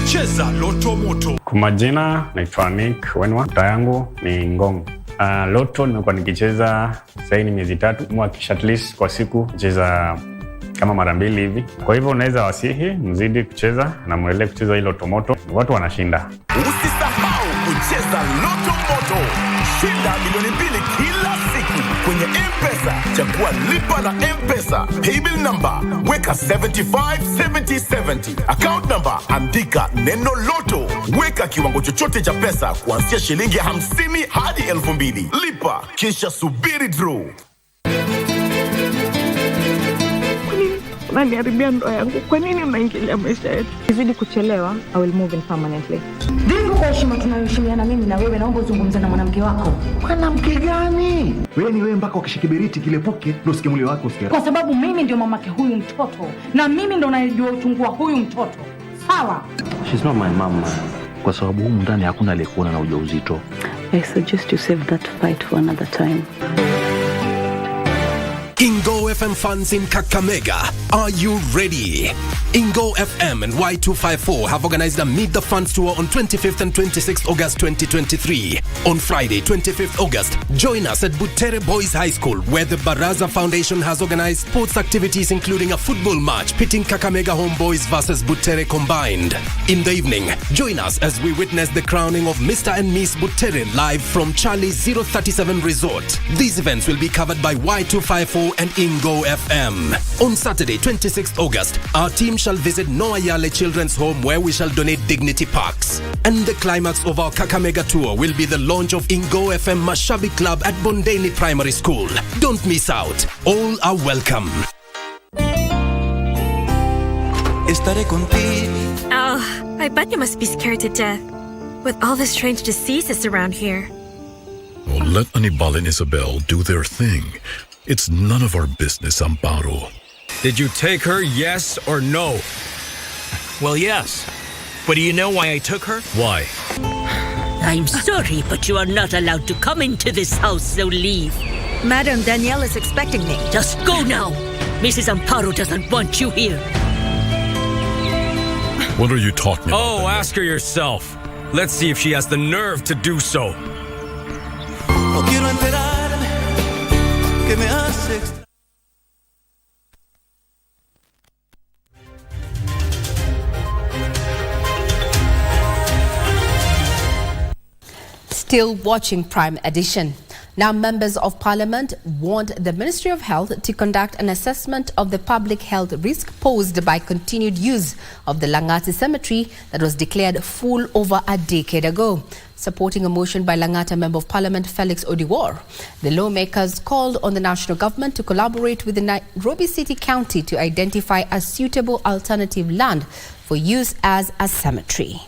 Cheza Loto Moto. Kwa majina naitwa Nick Wenwa, mtaa yangu ni Ngong. Loto nimekuwa nikicheza sasa ni miezi 3, mwakisha at least kwa siku kucheza kama mara 2 hivi. Kwa hivyo unaweza wasihi mzidi kucheza na muendelee kucheza hilo Loto Moto, watu wanashinda. Usisahau kucheza Loto Moto. Shinda milioni 2 kila siku kwenye M-Pesa. Chagua lipa na M-Pesa. Paybill number weka 757070. Account number andika neno Loto. Weka kiwango chochote cha pesa kuanzia shilingi 50 hadi 2000. Lipa kisha subiri draw. Unaniharibia ndoa yangu. Kwa nini unaingilia maisha yetu? Izidi kuchelewa, I will move in permanently. Dingo, kwa heshima tunayoheshimiana mimi na wewe, naomba uzungumze na mwanamke wako. Mwanamke gani? Wewe ni wewe mpaka ukishikibiriti kilepuke ndio usikie mwili wako usikie. Kwa sababu mimi ndio mamake huyu mtoto na mimi ndo najua uchungu wa huyu mtoto. Sawa? She's not my mom. Kwa sababu humu ndani hakuna aliyekuona na ujauzito. I suggest you save that fight for another time. Ingo FM fans in Kakamega, are you ready? Ingo FM and Y254 have organized a Meet the Fans tour on 25th and 26th August 2023. On Friday, 25th August, join us at Butere Boys High School, where the Baraza Foundation has organized sports activities including a football match pitting Kakamega Homeboys versus Butere combined. In the evening, join us as we witness the crowning of Mr. and Miss Butere live from Charlie 037 Resort. These events will be covered by Y254 and Ingo FM. On Saturday, 26th August, our team shall visit Noah Yale Children's Home, where we shall donate dignity packs. And the climax of our Kakamega tour will be the launch of Ingo FM Mashabi Club at Bondeni Primary School. Don't miss out. All are welcome. Estaré contigo. Oh, I bet you must be scared to death with all the strange diseases around here. Oh, let Anibal and Isabel do their thing. It's none of our business, Amparo. Did you take her, yes or no? Well, yes. But do you know why I took her? Why? I'm sorry, but you are not allowed to come into this house, so leave. Madam, Danielle is expecting me. Just go now. Mrs. Amparo doesn't want you here. What are you talking about? Oh, ask her yourself. Let's see if she has the nerve to do so. No quiero enterarme que me hace. Still watching Prime Edition. Now, members of parliament want the Ministry of Health to conduct an assessment of the public health risk posed by continued use of the Langata cemetery that was declared full over a decade ago. Supporting a motion by Langata Member of Parliament Felix Odiwar, the lawmakers called on the national government to collaborate with the Nairobi City County to identify a suitable alternative land for use as a cemetery.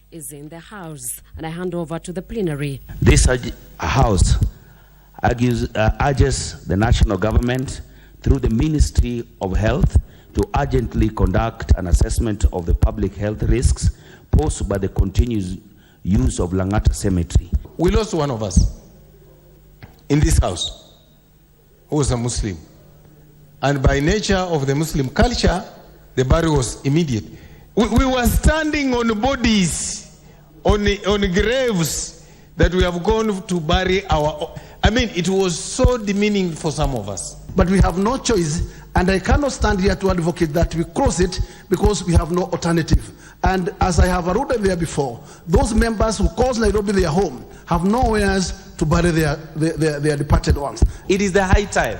Is in the House, and I hand over to the plenary. This House urges the national government through the Ministry of Health to urgently conduct an assessment of the public health risks posed by the continuous use of Langata Cemetery. We lost one of us in this house who was a Muslim, and by nature of the Muslim culture, the burial was immediate. We were standing on bodies, on graves that we have gone to bury our... I mean, it was so demeaning for some of us. But we have no choice, and I cannot stand here to advocate that we cross it because we have no alternative. And as I have alluded there before, those members who cause Nairobi their home have nowhere to bury their departed ones. It is the high time.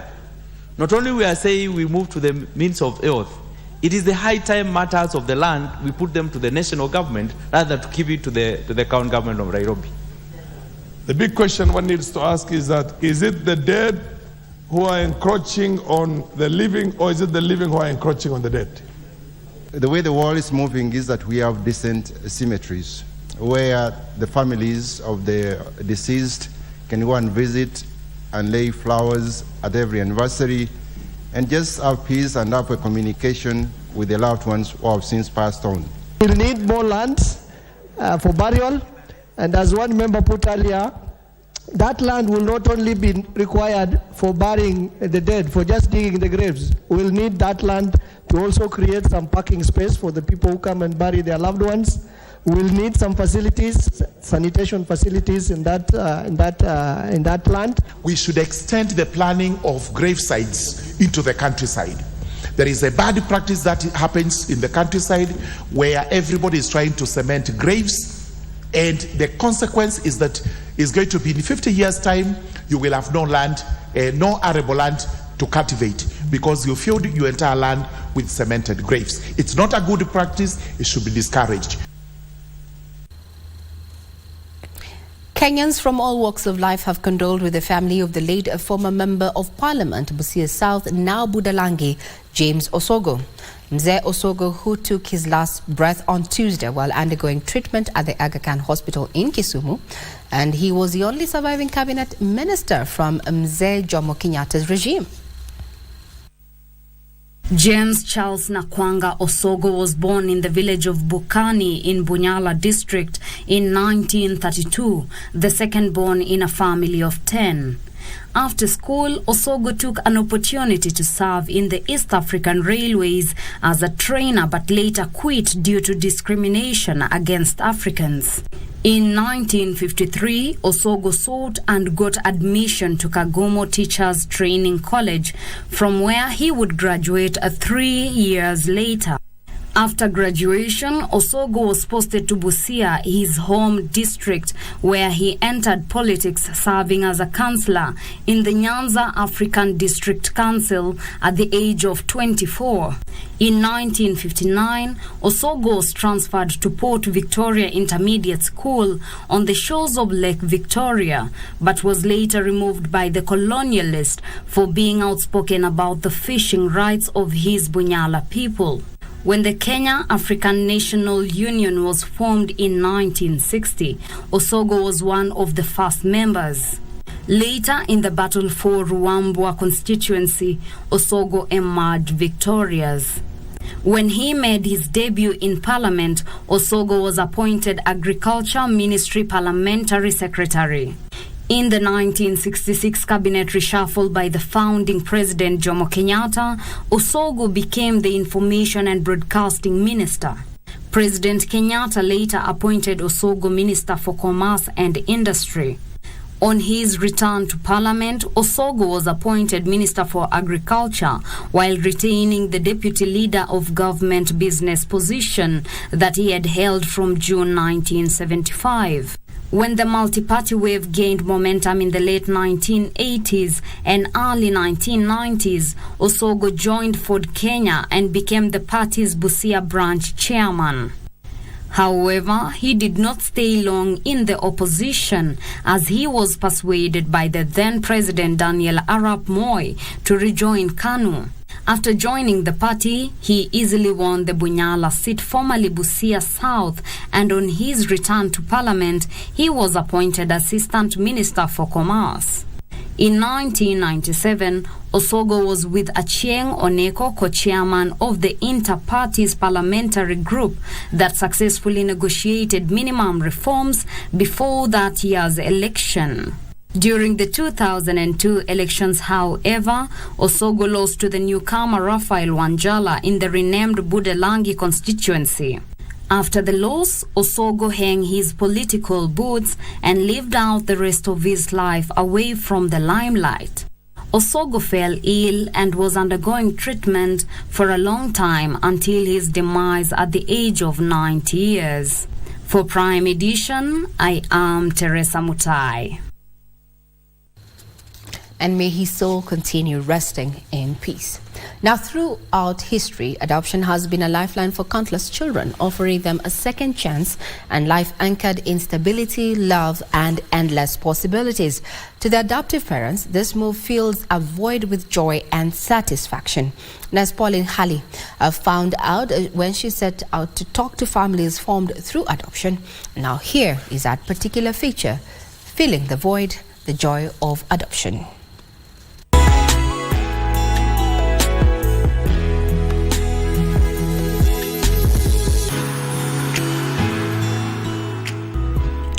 Not only we are saying we move to the means of health, it is the high time matters of the land, we put them to the national government rather than to give it to the county government of Nairobi. The big question one needs to ask is that, is it the dead who are encroaching on the living, or is it the living who are encroaching on the dead? The way the world is moving is that we have decent cemeteries where the families of the deceased can go and visit and lay flowers at every anniversary and just have peace and have a communication with the loved ones who have since passed on. We'll need more land for burial, and as one member put earlier, that land will not only be required for burying the dead, for just digging the graves. We'll need that land to also create some parking space for the people who come and bury their loved ones. We'll need some facilities, sanitation facilities in that land. We should extend the planning of gravesites into the countryside. There is a bad practice that happens in the countryside where everybody is trying to cement graves, and the consequence is that it's going to be in 50 years' time, you will have no land, no arable land to cultivate because you filled your entire land with cemented graves. It's not a good practice, it should be discouraged. Kenyans from all walks of life have condoled with the family of the late former Member of Parliament, Busia South, now Budalangi, James Osogo. Mzee Osogo, who took his last breath on Tuesday while undergoing treatment at the Aga Khan Hospital in Kisumu, and he was the only surviving cabinet minister from Mzee Jomo Kenyatta's regime. James Charles Nakwanga Osogo was born in the village of Bukani in Bunyala district in 1932, the second born in a family of 10. After school, Osogo took an opportunity to serve in the East African Railways as a trainer but later quit due to discrimination against Africans. In 1953, Osogo sought and got admission to Kagomo Teachers Training College, from where he would graduate 3 years later. After graduation, Osogo was posted to Busia, his home district, where he entered politics, serving as a councillor in the Nyanza African District Council at the age of 24. In 1959, Osogo was transferred to Port Victoria Intermediate School on the shores of Lake Victoria, but was later removed by the colonialists for being outspoken about the fishing rights of his Bunyala people. When the Kenya African National Union was formed in 1960, Osogo was one of the first members. Later, in the battle for Ruambwa constituency, Osogo emerged victorious. When he made his debut in Parliament, Osogo was appointed Agriculture Ministry Parliamentary Secretary. In the 1966 cabinet reshuffle by the founding president Jomo Kenyatta, Osogo became the Information and Broadcasting Minister. President Kenyatta later appointed Osogo Minister for Commerce and Industry. On his return to Parliament, Osogo was appointed Minister for Agriculture while retaining the Deputy Leader of Government Business position that he had held from June 1975. When the multi-party wave gained momentum in the late 1980s and early 1990s, Osogo joined Ford Kenya and became the party's Busia branch chairman. However, he did not stay long in the opposition as he was persuaded by the then President Daniel Arap Moi to rejoin KANU. After joining the party, he easily won the Bunyala seat, formerly Busia South, and on his return to parliament, he was appointed Assistant Minister for Commerce. In 1997, Osogo was with Achieng Oneko, co-chairman of the Inter-Parties Parliamentary Group that successfully negotiated minimum reforms before that year's election. During the 2002 elections, however, Osogo lost to the newcomer Raphael Wanjala in the renamed Budelangi constituency. After the loss, Osogo hung his political boots and lived out the rest of his life away from the limelight. Osogo fell ill and was undergoing treatment for a long time until his demise at the age of 90 years. For Prime Edition, I am Teresa Mutai. And may his soul continue resting in peace. Now, throughout history, adoption has been a lifeline for countless children, offering them a second chance and life anchored in stability, love, and endless possibilities. To the adoptive parents, this move fills a void with joy and satisfaction. And as Pauline Halley found out when she set out to talk to families formed through adoption, now here is that particular feature, filling the void, the joy of adoption.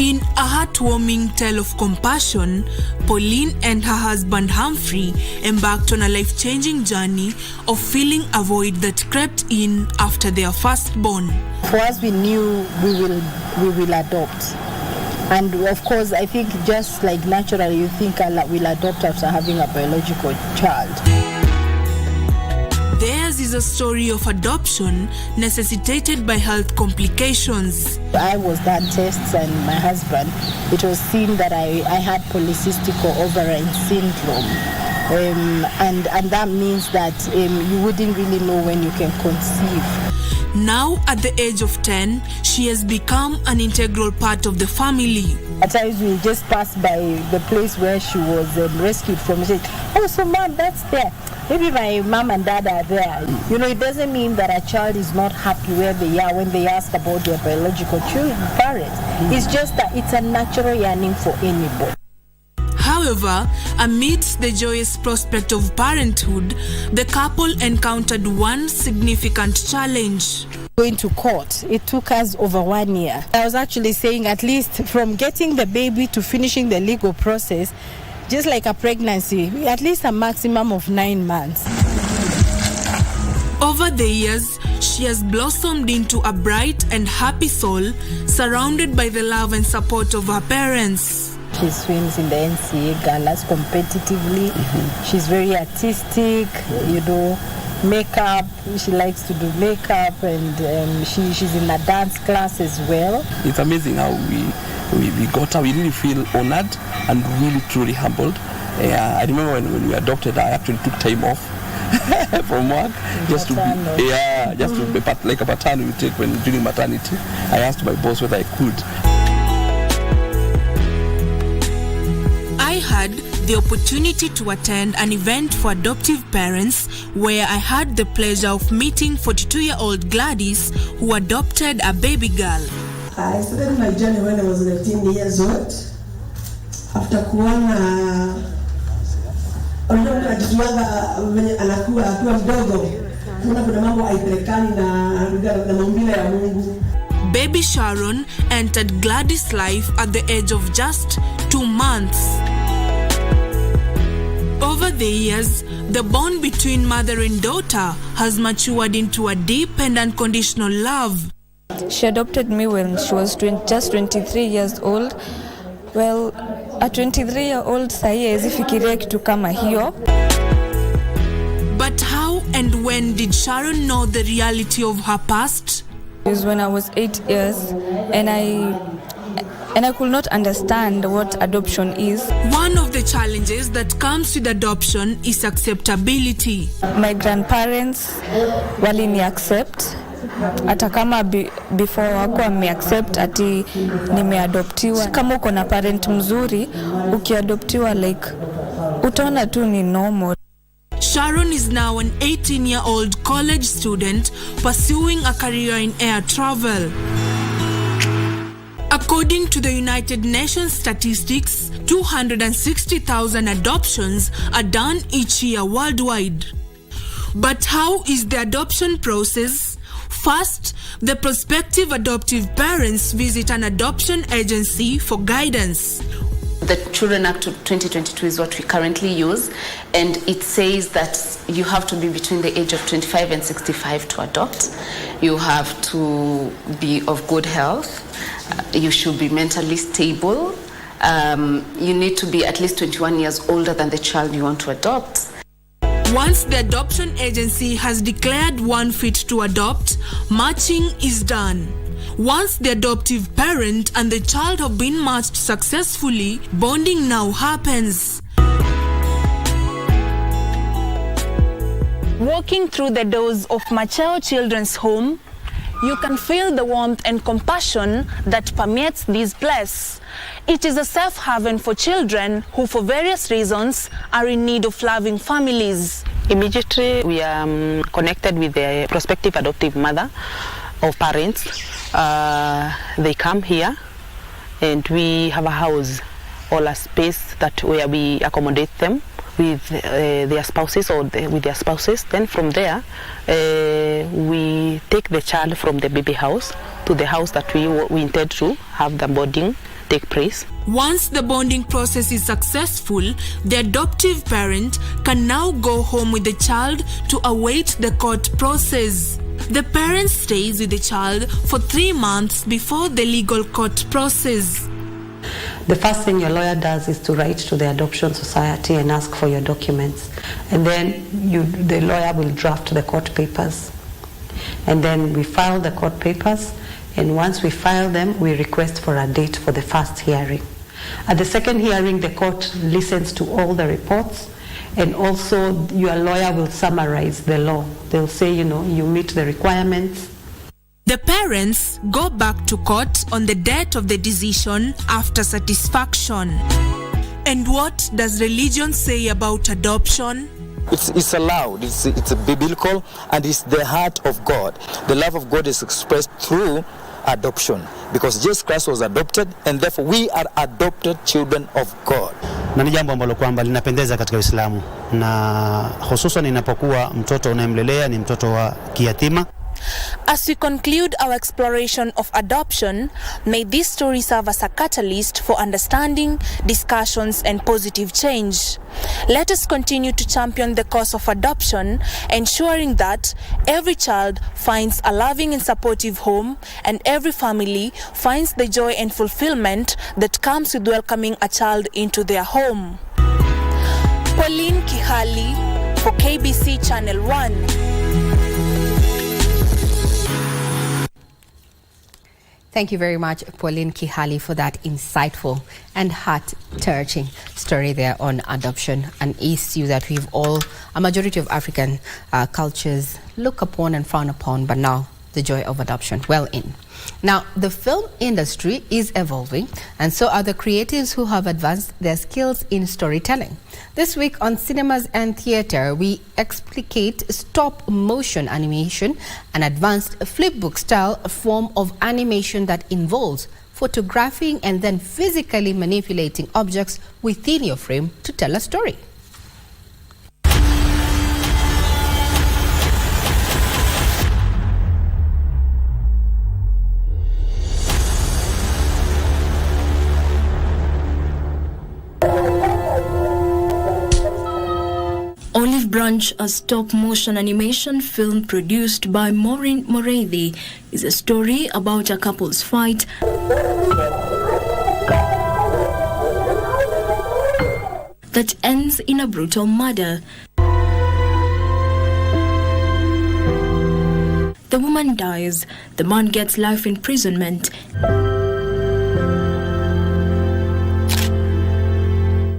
In a heartwarming tale of compassion, Pauline and her husband Humphrey embarked on a life-changing journey of filling a void that crept in after their firstborn. For us, we knew we will adopt. And of course, I think just like naturally you think we'll adopt after having a biological child. Theirs is a story of adoption necessitated by health complications. I was done tests and my husband, it was seen that I had polycystic ovarian syndrome. And that means that you wouldn't really know when you can conceive. Now, at the age of 10, she has become an integral part of the family. At times we just pass by the place where she was rescued from. She said, "Oh, so mom, that's there. Maybe my mom and dad are there." You know, it doesn't mean that a child is not happy where they are when they ask about their biological parents. It's just that it's a natural yearning for anybody. However, amidst the joyous prospect of parenthood, the couple encountered one significant challenge. Going to court, it took us over 1 year. I was actually saying at least from getting the baby to finishing the legal process, just like a pregnancy, at least a maximum of 9 months. Over the years, she has blossomed into a bright and happy soul, surrounded by the love and support of her parents. She swims in the NCA galas competitively. She's very artistic, you know, makeup. She likes to do makeup, and she's in a dance class as well. It's amazing how we got her. We really feel honored and really truly humbled. I remember when we adopted, I actually took time off from work just to be part, like a paternity we take when during maternity. I asked my boss whether I could. I had the opportunity to attend an event for adoptive parents where I had the pleasure of meeting 42-year-old Gladys, who adopted a baby girl. I started my journey when I was 13 years old. After kuona anakuwa mdogo, kuna mambo haipelekani na maumbile ya Mungu. Baby Sharon entered Gladys' life at the age of just 2 months. Over the years, the bond between mother and daughter has matured into a deep and unconditional love. She adopted me when she was just 23 years old. Well, a 23-year-old haiwezi fikiria kitu kama hiyo. But how and when did Sharon know the reality of her past? It was when I was 8 years, and and I could not understand what adoption is. One of the challenges that comes with adoption is acceptability. My grandparents walini accept hata kama before wako wame-accept ati nimeadoptiwa. Kama uko na parent mzuri, ukiadoptiwa like utaona tu ni normal. Sharon is now an 18-year-old college student pursuing a career in air travel. According to the United Nations statistics, 260,000 adoptions are done each year worldwide. But how is the adoption process? First, the prospective adoptive parents visit an adoption agency for guidance. The Children Act of 2022 is what we currently use, and it says that you have to be between the age of 25 and 65 to adopt. You have to be of good health. You should be mentally stable. You need to be at least 21 years older than the child you want to adopt. Once the adoption agency has declared one fit to adopt, matching is done. Once the adoptive parent and the child have been matched successfully, bonding now happens. Walking through the doors of Machao Children's Home, you can feel the warmth and compassion that permeates this place. It is a safe haven for children who, for various reasons, are in need of loving families. Immediately, we are connected with the prospective adoptive mother or parents. They come here, and we have a house or a space where we accommodate them with their spouses or with their spouses. Then from there, we take the child from the baby house to the house that we intend to have the bonding take place. Once the bonding process is successful, the adoptive parent can now go home with the child to await the court process. The parent stays with the child for 3 months before the legal court process. The first thing your lawyer does is to write to the adoption society and ask for your documents. And then the lawyer will draft the court papers. And then we file the court papers. And once we file them, we request for a date for the first hearing. At the second hearing, the court listens to all the reports. And also, your lawyer will summarize the law. They'll say, you meet the requirements. The parents go back to court on the date of the decision after satisfaction. And what does religion say about adoption? It's allowed, it's biblical, and it's the heart of God. The love of God is expressed through adoption, because Jesus Christ was adopted, and therefore we are adopted children of God. Na ni jambo ambalo kwamba linapendeza katika Uislamu, na hususan inapokuwa mtoto unayemlelea ni mtoto wa kiyatima. As we conclude our exploration of adoption, may this story serve as a catalyst for understanding, discussions, and positive change. Let us continue to champion the cause of adoption, ensuring that every child finds a loving and supportive home, and every family finds the joy and fulfillment that comes with welcoming a child into their home. Pauline Kihali for KBC Channel 1. Thank you very much, Pauline Kihali, for that insightful and heart-touching story there on adoption, an issue that a majority of African cultures look upon and frown upon, but now the joy of adoption well in. Now, the film industry is evolving, and so are the creatives who have advanced their skills in storytelling. This week on Cinemas and Theatre, we explicate stop-motion animation, an advanced flipbook-style form of animation that involves photographing and then physically manipulating objects within your frame to tell a story. Olive Branch, a stop-motion animation film produced by Maureen Morethi, is a story about a couple's fight that ends in a brutal murder. The woman dies, the man gets life imprisonment,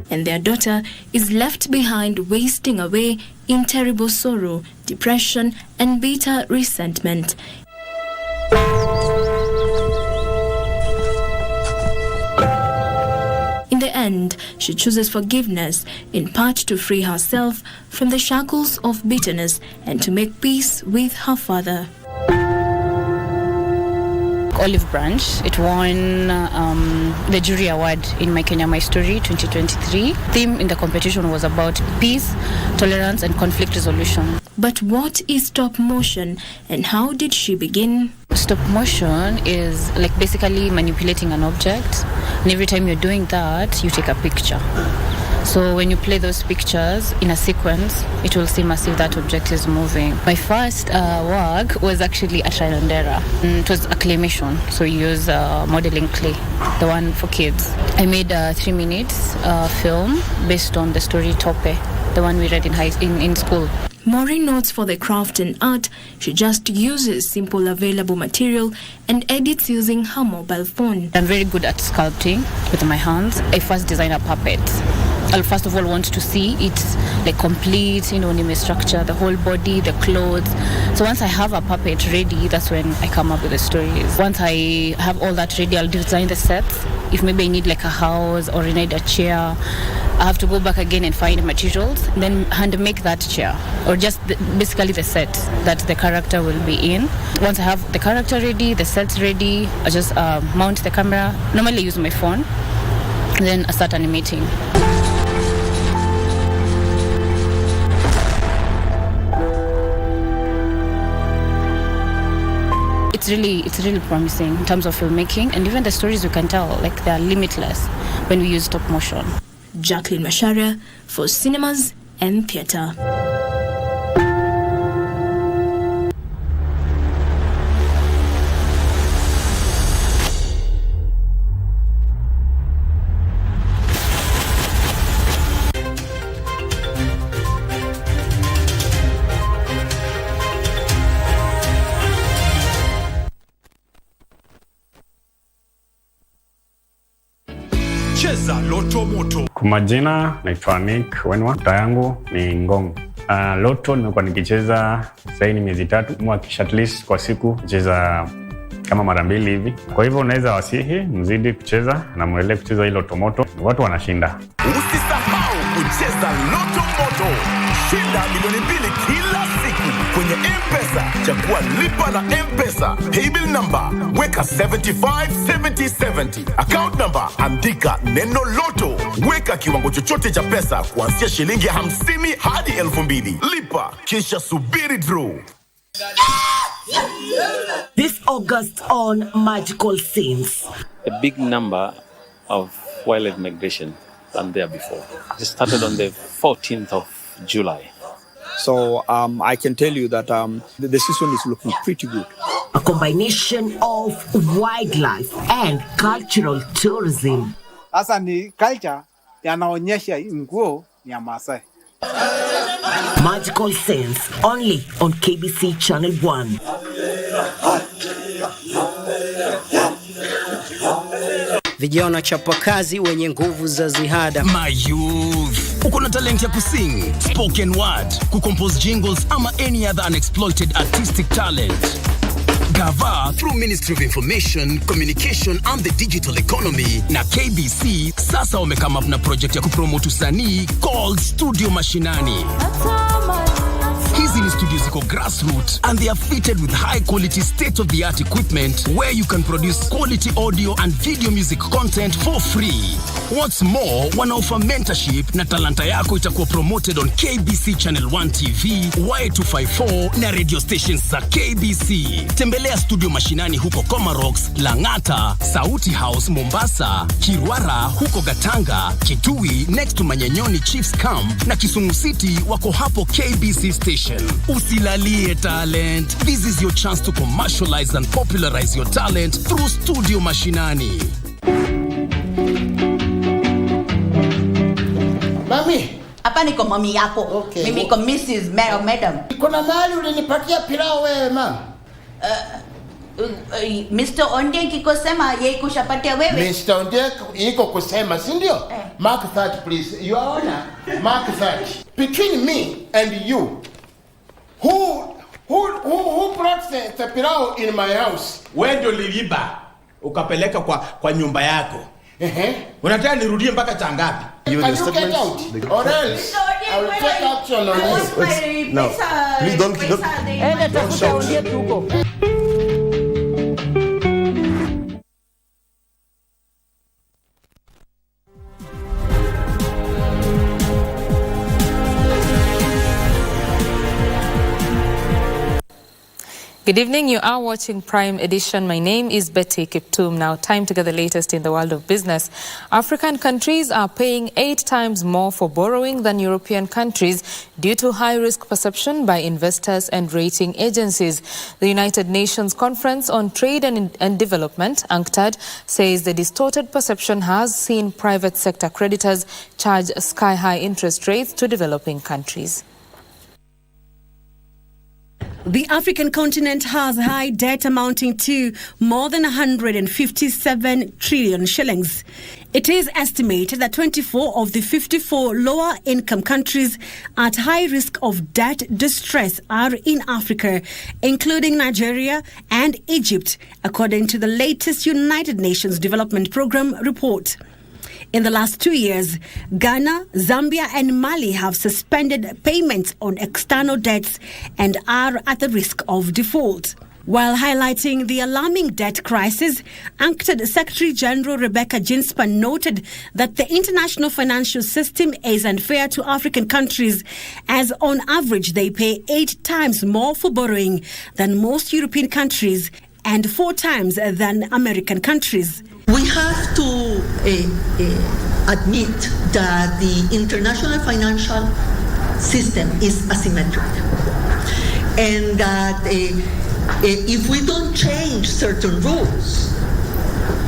and their daughter is left behind, wasting away in terrible sorrow, depression, and bitter resentment. In the end, she chooses forgiveness, in part to free herself from the shackles of bitterness and to make peace with her father. Olive Branch. It won the jury award in My Kenya, My Story 2023. Theme in the competition was about peace, tolerance, and conflict resolution. But what is stop motion and how did she begin? Stop motion is like basically manipulating an object, and every time you're doing that, you take a picture. So when you play those pictures in a sequence, it will seem as if that object is moving. My first work was actually a trial and error. It was a claymation, so you use modeling clay, the one for kids. I made a 3-minute film based on the story Tope, the one we read in school. Maureen notes for the craft and art, she just uses simple available material and edits using her mobile phone. I'm very good at sculpting with my hands. I first design a puppet. I'll first of all want to see it like complete, name structure, the whole body, the clothes. So once I have a puppet ready, that's when I come up with the stories. Once I have all that ready, I'll design the sets. If maybe I need like a house or I need a chair, I have to go back again and find materials, then hand make that chair, or just basically the set that the character will be in. Once I have the character ready, the sets ready, I just mount the camera. Normally I use my phone, and then I start animating. It's really promising in terms of filmmaking, and even the stories you can tell, like they are limitless when we use stop motion. Jacqueline Manyara for Cinemas and Theatre. Kwa majina naitwa Meg Whitman, mtaa yangu ni Ngong. Loto nimekuwa nikicheza sasa ni miezi 3, mwakisha at least kwa siku kucheza kama mara 2 hivi. Kwa hivyo unaweza wasihi mzidi kucheza na muendelee kucheza hilo Loto, watu wanashinda. Usisahau kucheza Loto. Shinda milioni 2 kila siku kwenye M-Pesa. Chagua lipa na M-Pesa. Paybill number weka 757070. Account number andika neno Loto. Weka kiwango chochote cha pesa kuanzia shilingi 50 hadi 2000. Lipa kisha subiri draw. This August on Magical Scenes. A big number of wildlife migration than there before. It started on the 14th of July. So I can tell you that the season is looking pretty good. A combination of wildlife and cultural tourism. Sasa ni culture yanaonyesha nguo ya Maasai. Magical Scenes only on KBC Channel 1. Vijana chapakazi wenye nguvu za ziada. My youth, uko na talent ya kusing, spoken word, kucompose jingles ama any other unexploited artistic talent. Gava through Ministry of Information, Communication and the Digital Economy na KBC sasa wame come up na project ya kupromote usanii called Studio Mashinani. Hizi ni studios ziko grassroots and they are fitted with high quality state-of-the-art equipment where you can produce quality audio and video music content for free. What's more, wana offer mentorship na talanta yako itakuwa promoted on KBC Channel 1 TV, Y254 na radio stations za KBC. Tembelea Studio Mashinani huko Comarox, Langata, Sauti House Mombasa, Kirwara huko Gatanga, Kitui next to Manyanyoni Chiefs Camp na Kisumu City wako hapo KBC Station. Usilalie talent. This is your chance to commercialize and popularize your talent through Studio Mashinani. Mami, hapa niko mami yako. Okay. Mimi niko Mrs. Madam. Kuna mahali ulinipatia pilau wewe mama? Mr. Ondek ikosema yeye kushapatia wewe. Mr. Ondek iko kusema, si ndio? Mark 30 please. Your Honor, Mark 30. Between me and you, who brought the pilau in my house? Wewe ndio liliba ukapeleka kwa nyumba yako. Unataka nirudie mpaka changapi? Can you get out? Or else I will take action on you. No. Please don't shout. Good evening, you are watching Prime Edition. My name is Betty Kiptum. Now, time to get the latest in the world of business. African countries are paying 8 times more for borrowing than European countries due to high-risk perception by investors and rating agencies. The United Nations Conference on Trade and Development, UNCTAD, says the distorted perception has seen private sector creditors charge sky-high interest rates to developing countries. The African continent has high debt amounting to more than 157 trillion shillings. It is estimated that 24 of the 54 lower-income countries at high risk of debt distress are in Africa, including Nigeria and Egypt, according to the latest United Nations Development Programme report. In the last 2 years, Ghana, Zambia and Mali have suspended payments on external debts and are at the risk of default. While highlighting the alarming debt crisis, UNCTAD Secretary General Rebecca Ginspan noted that the international financial system is unfair to African countries, as on average they pay 8 times more for borrowing than most European countries and 4 times than American countries. We have to admit that the international financial system is asymmetric, and that if we don't change certain rules,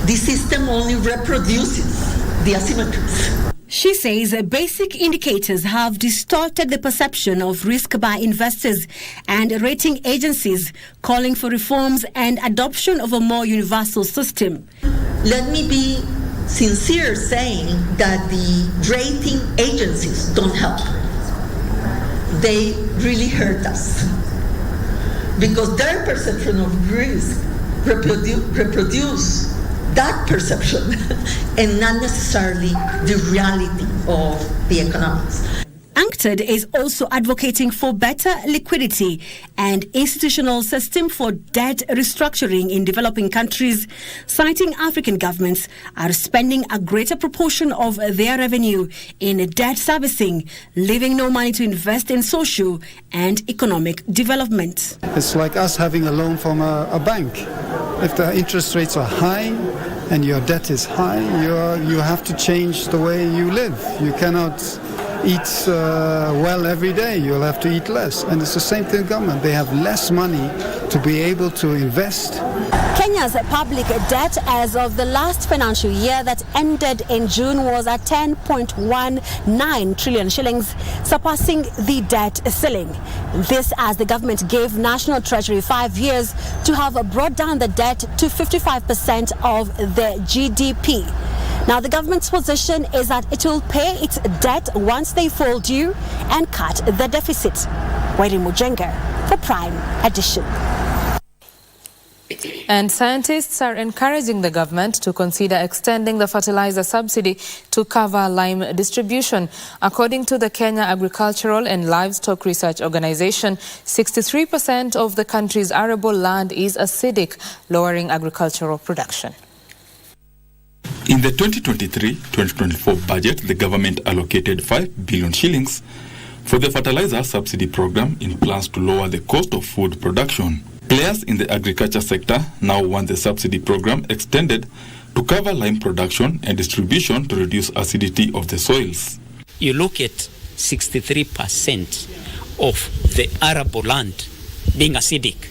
the system only reproduces the asymmetries. She says basic indicators have distorted the perception of risk by investors and rating agencies, calling for reforms and adoption of a more universal system. Let me be sincere saying that the rating agencies don't help. They really hurt us because their perception of risk reproduce that perception and not necessarily the reality of the economics. UNCTAD is also advocating for better liquidity and institutional system for debt restructuring in developing countries, citing African governments are spending a greater proportion of their revenue in debt servicing, leaving no money to invest in social and economic development. It's like us having a loan from a bank. If the interest rates are high and your debt is high, you have to change the way you live. You cannot eat well every day. You'll have to eat less. And it's the same thing with government. They have less money to be able to invest. Kenya's public debt as of the last financial year that ended in June was at 10.19 trillion shillings, surpassing the debt ceiling. This as the government gave National Treasury 5 years to have brought down the debt to 55% of the GDP. Now, the government's position is that it will pay its debt once they fall due and cut the deficit. Wairi Mujenga for Prime Edition. And scientists are encouraging the government to consider extending the fertilizer subsidy to cover lime distribution. According to the Kenya Agricultural and Livestock Research Organization, 63% of the country's arable land is acidic, lowering agricultural production. In the 2023-2024 budget, the government allocated 5 billion shillings for the fertilizer subsidy program in plans to lower the cost of food production. Players in the agriculture sector now want the subsidy program extended to cover lime production and distribution to reduce acidity of the soils. You look at 63% of the arable land being acidic,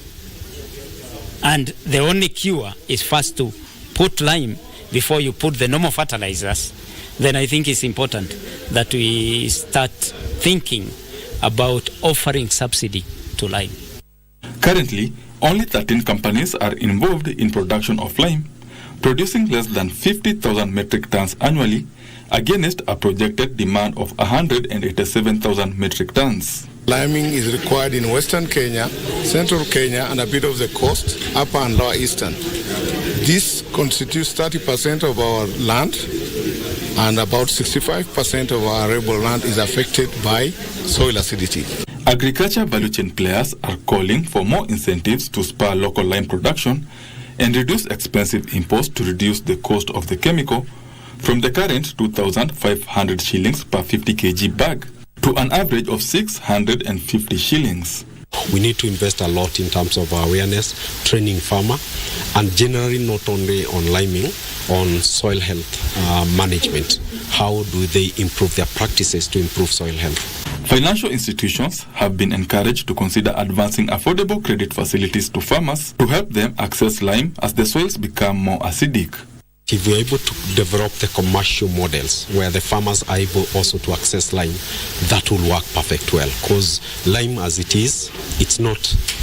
and the only cure is first to put lime before you put the normal fertilizers. Then I think it's important that we start thinking about offering subsidy to lime. Currently, Only 13 companies are involved in production of lime, producing less than 50,000 metric tons annually against a projected demand of 187,000 metric tons. Liming is required in Western Kenya, Central Kenya, and a bit of the coast, Upper and Lower Eastern. This constitutes 30% of our land, and about 65% of our arable land is affected by soil acidity. Agriculture value chain players are calling for more incentives to spur local lime production and reduce expensive imports to reduce the cost of the chemical from the current 2,500 shillings per 50 kg bag to an average of 650 shillings. We need to invest a lot in terms of awareness, training farmer, and generally not only on liming, on soil health management. How do they improve their practices to improve soil health? Financial institutions have been encouraged to consider advancing affordable credit facilities to farmers to help them access lime as the soils become more acidic. If we're able to develop the commercial models where the farmers are able also to access lime, that will work perfect well. Because lime as it is, it's not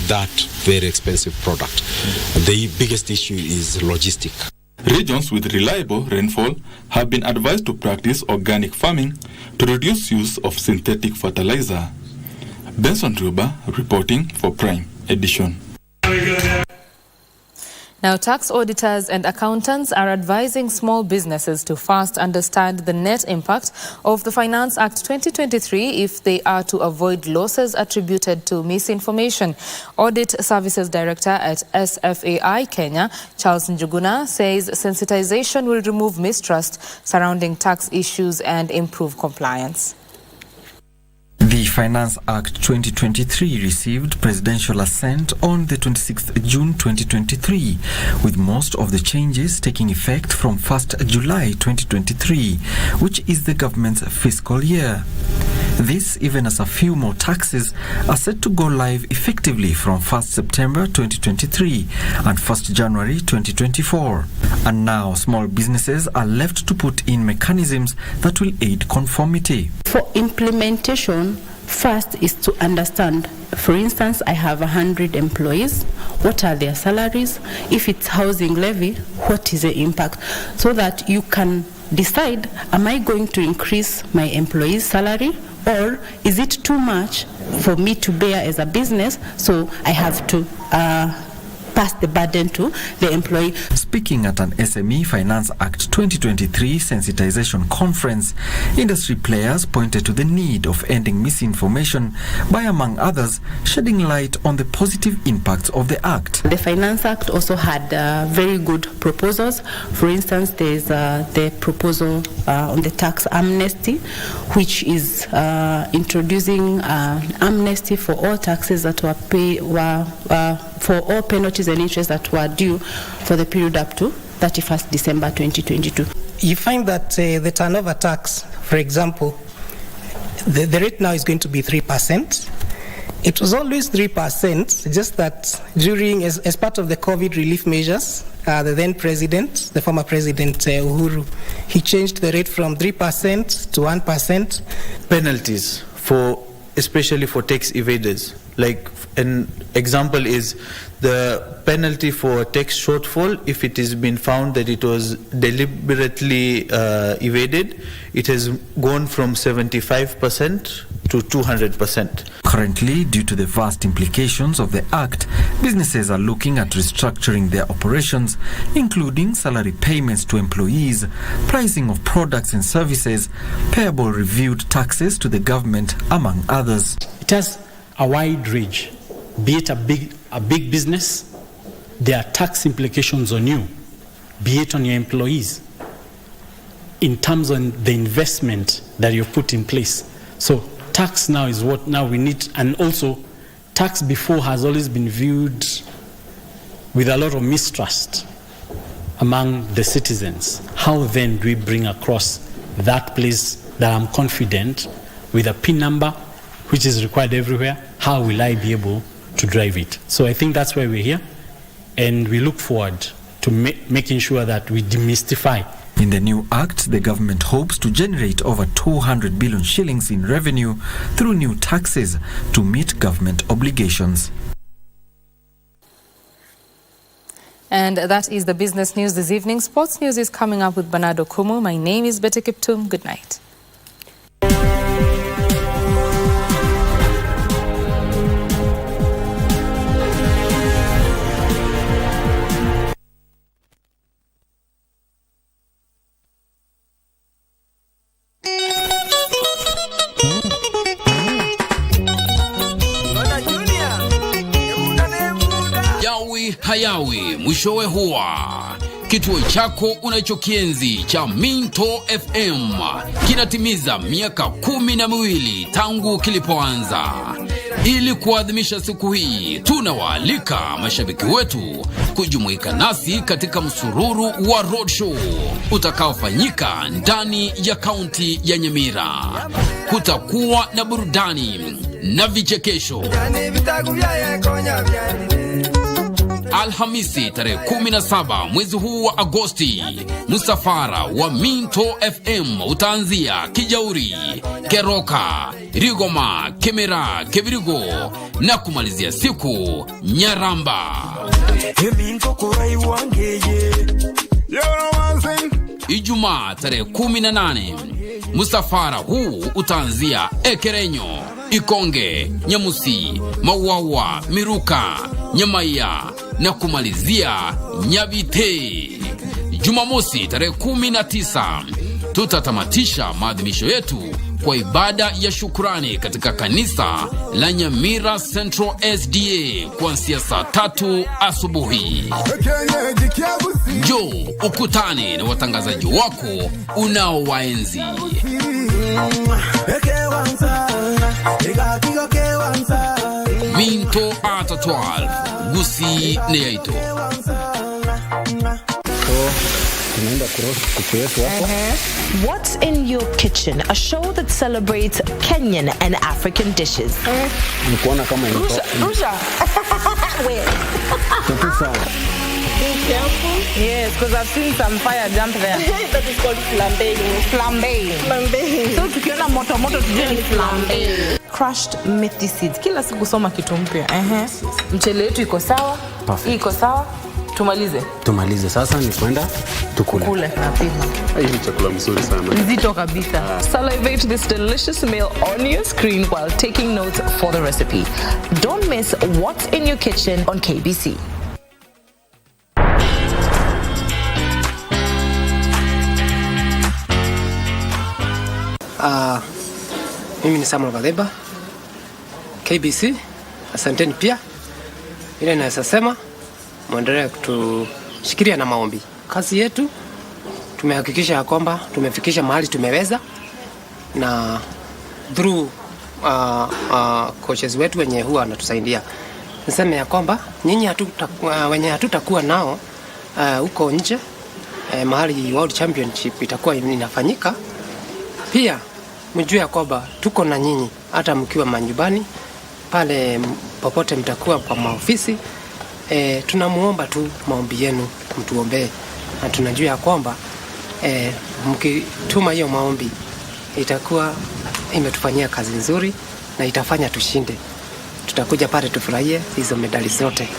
that very expensive product. The biggest issue is logistic. Regions with reliable rainfall have been advised to practice organic farming to reduce use of synthetic fertilizer. Benson Ruba reporting for Prime Edition. Now, tax auditors and accountants are advising small businesses to first understand the net impact of the Finance Act 2023 if they are to avoid losses attributed to misinformation. Audit Services Director at SFAI Kenya, Charles Njuguna, says sensitization will remove mistrust surrounding tax issues and improve compliance. The Finance Act 2023 received presidential assent on the 26th June 2023, with most of the changes taking effect from 1st July 2023, which is the government's fiscal year. This even as a few more taxes are set to go live effectively from 1st September 2023 and 1st January 2024. And now small businesses are left to put in mechanisms that will aid conformity. For implementation, first is to understand. For instance, I have 100 employees. What are their salaries? If it's housing levy, what is the impact? So that you can decide, am I going to increase my employee's salary? Or is it too much for me to bear as a business, so I have to pass the burden to the employee? Speaking at an SME Finance Act 2023 sensitization conference, industry players pointed to the need of ending misinformation by, among others, shedding light on the positive impacts of the Act. The Finance Act also had very good proposals. For instance, there's the proposal on the tax amnesty, which is introducing amnesty for all taxes that were paid, for all penalties and interest that were due for the period up to 31st December 2022. You find that the turnover tax, for example, the rate now is going to be 3%. It was always 3%, just that during, as part of the COVID relief measures, the then president, the former president Uhuru, he changed the rate from 3% to 1%. Penalties especially for tax evaders. Like an example is the penalty for tax shortfall. If it has been found that it was deliberately evaded, it has gone from 75% to 200%. Currently, due to the vast implications of the Act, businesses are looking at restructuring their operations, including salary payments to employees, pricing of products and services, payable reviewed taxes to the government, among others. It has a wide range. Be it a big business, there are tax implications on you, be it on your employees, in terms of the investment that you've put in place. So tax now is what now we need, and also tax before has always been viewed with a lot of mistrust among the citizens. How then do we bring across that place that I'm confident with a PIN number, which is required everywhere, how will I be able to drive it? So I think that's why we're here, and we look forward to making sure that we demystify. In the new Act, the government hopes to generate over 200 billion shillings in revenue through new taxes to meet government obligations. And that is the business news this evening. Sports news is coming up with Bernardo Kumu. My name is Betty Kiptum. Good night. Hayawi mwishowe huwa kituo chako unachokienzi cha Minto FM kinatimiza miaka 12 tangu kilipoanza. Ili kuadhimisha siku hii, tunawaalika mashabiki wetu kujumuika nasi katika msururu wa roadshow utakaofanyika ndani ya kaunti ya Nyamira. Kutakuwa na burudani na vichekesho. Alhamisi tarehe 17 mwezi huu wa Agosti, msafara wa Minto FM utaanzia Kijauri, Keroka, Rigoma, Kemera, Kebirigo na kumalizia siku Nyaramba. Ijumaa tarehe 18, msafara huu utaanzia Ekerenyo, Ikonge, Nyamusi, Mawawa, Miruka, Nyamaya na kumalizia Nyabite. Jumamosi tarehe 19 tutatamatisha maadhimisho yetu kwa ibada ya shukrani katika kanisa la Nyamira Central SDA kuanzia saa 3 asubuhi. Njoo ukutane na watangazaji wako unaowaenzi. Minto at 12 Gusi Neaito. What's in your kitchen? A show that celebrates Kenyan and African dishes. Rusha. Wait. Be careful. Yes, because I've seen some fire jump there. That is called flambéing. Flambéing. So tukiona moto tujue ni flambéing. Crushed methi seeds. Kila siku soma kitu mpya. Mchele wetu iko sawa. Hii iko sawa. Tumalize sasa ni kwenda tukule. Napima. Hii ni chakula mzuri sana. Nzito kabisa. Salivate this delicious meal on your screen while taking notes for the recipe. Don't miss What's in Your Kitchen on KBC. Mimi ni Samuel Gadeba, KBC. Asanteni pia. Ile naweza sema muendelee kutushikilia na maombi. Kazi yetu tumehakikisha kwamba tumefikisha mahali tumeweza, na through coaches wetu wenye huwa wanatusaidia. Niseme ya kwamba nyinyi wenye hatutakuwa nao huko nje, mahali World Championship itakuwa inafanyika, pia mjue ya kwamba tuko na nyinyi hata mkiwa manyumbani pale popote mtakuwa kwa maofisi. Tunamuomba tu maombi yenu, mtuombee, na tunajua ya kwamba mkituma hiyo maombi itakuwa imetufanyia kazi nzuri na itafanya tushinde. Tutakuja pale tufurahie hizo medali zote.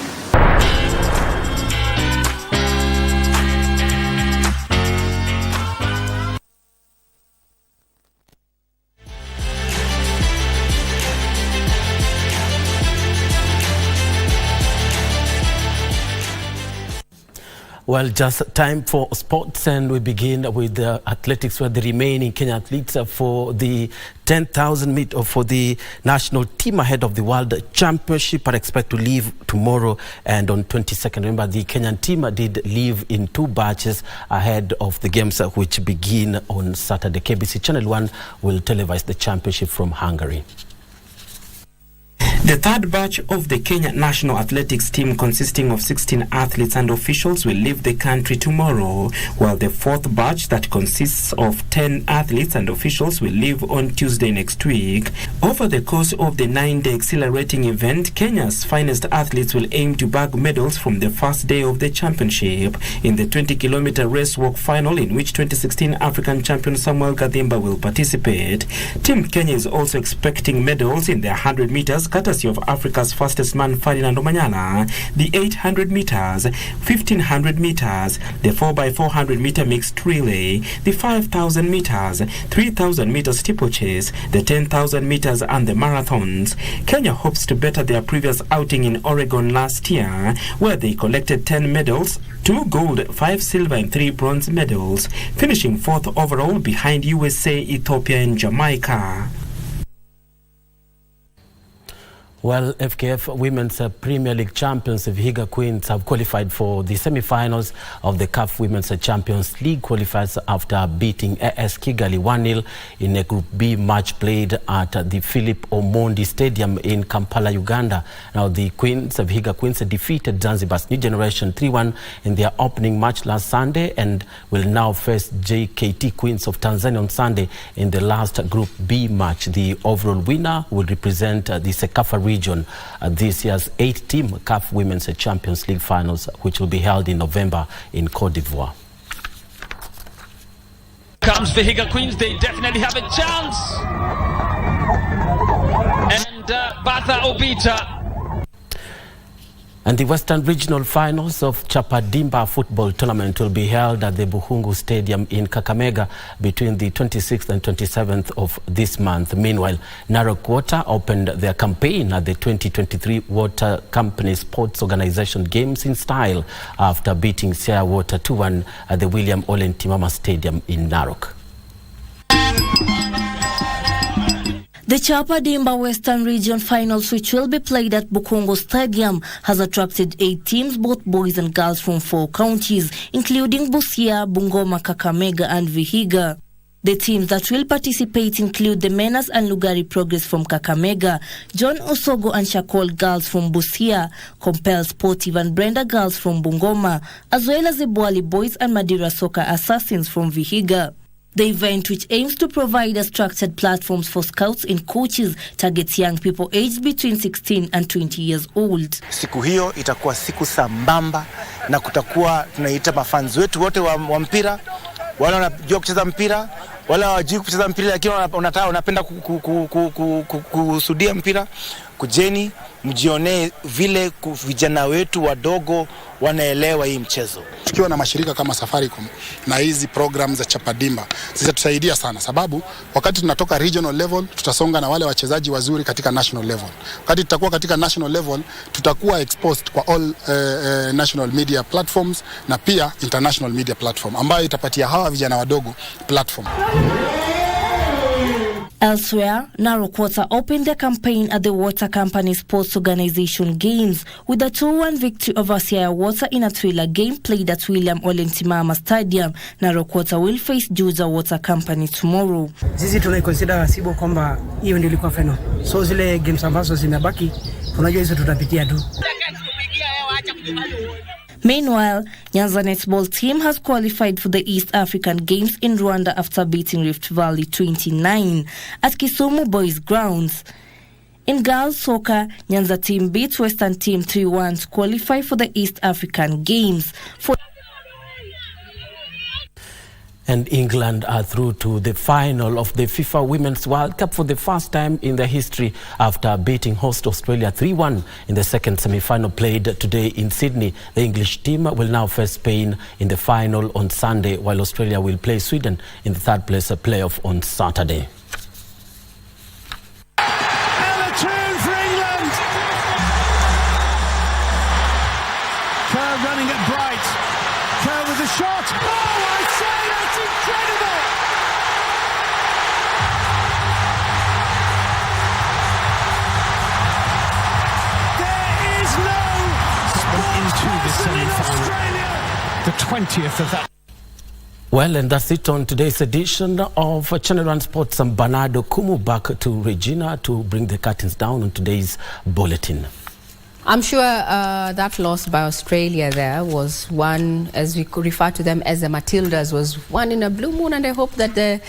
Well, just time for sports, and we begin with the athletics, where the remaining Kenya athletes for the 10,000 meter for the national team ahead of the World Championship are expected to leave tomorrow and on 22nd. Remember, the Kenyan team did leave in 2 batches ahead of the games which begin on Saturday. KBC Channel 1 will televise the championship from Hungary. The third batch of the Kenya national athletics team, consisting of 16 athletes and officials, will leave the country tomorrow, while the fourth batch, that consists of 10 athletes and officials, will leave on Tuesday next week. Over the course of the 9-day exhilarating event, Kenya's finest athletes will aim to bag medals from the first day of the championship. In the 20-kilometer race walk final, in which 2016 African champion Samuel Gadimba will participate, Team Kenya is also expecting medals in the 100 meters, courtesy courtesy of Africa's fastest man Ferdinand Manyara, the 800 meters, 1500 meters, the 4x400 meter mixed relay, the 5000 meters, 3000 meters steeplechase, the 10,000 meters and the marathons. Kenya hopes to better their previous outing in Oregon last year, where they collected 10 medals, 2 gold, 5 silver and 3 bronze medals, finishing 4th overall behind USA, Ethiopia and Jamaica. Well, FKF Women's Premier League champions, the Vihiga Queens, have qualified for the semi-finals of the CAF Women's Champions League qualifiers after beating AS Kigali 1-0 in a Group B match played at the Philip Omondi Stadium in Kampala, Uganda. Now, the Queens, Vihiga Queens, defeated Zanzibar's New Generation 3-1 in their opening match last Sunday and will now face JKT Queens of Tanzania on Sunday in the last Group B match. The overall winner will represent the Sekafa region at this year's 8-team CAF Women's Champions League finals, which will be held in November in Cote d'Ivoire. Comes Vihiga Queens, they definitely have a chance. And Batha Obita. And the Western Regional Finals of Chapadimba Football Tournament will be held at the Buhungu Stadium in Kakamega between the 26th and 27th of this month. Meanwhile, Narok Water opened their campaign at the 2023 Water Company Sports Organization Games in style after beating Siaya Water 2-1 at the William Ole Ntimama Stadium in Narok. The Chapadimba Western Region Finals, which will be played at Bukongo Stadium, has attracted 8 teams, both boys and girls from 4 counties, including Busia, Bungoma, Kakamega and Vihiga. The teams that will participate include the Menas and Lugari Progress from Kakamega, John Osogo and Shakol Girls from Busia, Compel Sportive and Brenda Girls from Bungoma, as well as the Boali Boys and Madira Soccer Assassins from Vihiga. The event, which aims to provide a structured platforms for scouts and coaches, targets young people aged between 16 and 20 years old. Siku hiyo itakuwa siku sambamba na kutakuwa tunaita mafans wetu wote wa mpira, wale wanajua kucheza mpira, wale hawajui kucheza mpira lakini unapenda kusudia mpira, kujeni mjione vile vijana wetu wadogo wanaelewa hii mchezo. Tukiwa na mashirika kama Safaricom na hizi programs za Chapadimba zitatusaidia sana, sababu wakati tunatoka regional level tutasonga na wale wachezaji wazuri katika national level. Wakati tutakuwa katika national level tutakuwa exposed kwa all national media platforms na pia international media platform ambayo itapatia hawa vijana wadogo platform. Elsewhere, Narok Water opened their campaign at the Water Company Sports Organization Games with a 2-1 victory over Siaya Water in a thriller game played at William Ole Ntimama Stadium. Narok Water will face Juja Water Company tomorrow. Sisi tunaiconsider Sibo kwamba hiyo ndio ilikuwa final. So zile games ambazo zimebaki, unajua hizo tutapitia tu. Meanwhile, Nyanza netball team has qualified for the East African Games in Rwanda after beating Rift Valley 29 at Kisumu Boys Grounds. In girls soccer, Nyanza team beat Western team 3-1 to qualify for the East African Games. And England are through to the final of the FIFA Women's World Cup for the first time in their history after beating host Australia 3-1 in the second semi-final played today in Sydney. The English team will now face Spain in the final on Sunday, while Australia will play Sweden in the third place playoff on Saturday. And a turn for England. Kerr running at Bright. Kerr with a shot. Oh, I say that's incredible. There is no into the semi-final. The 20th of that. Well, and that's it on today's edition of Channel 1 Sports. I'm Bernardo Kumu, back to Regina to bring the curtains down on today's bulletin. I'm sure that loss by Australia there was one, as we could refer to them as the Matildas, was one in a blue moon, and I hope that the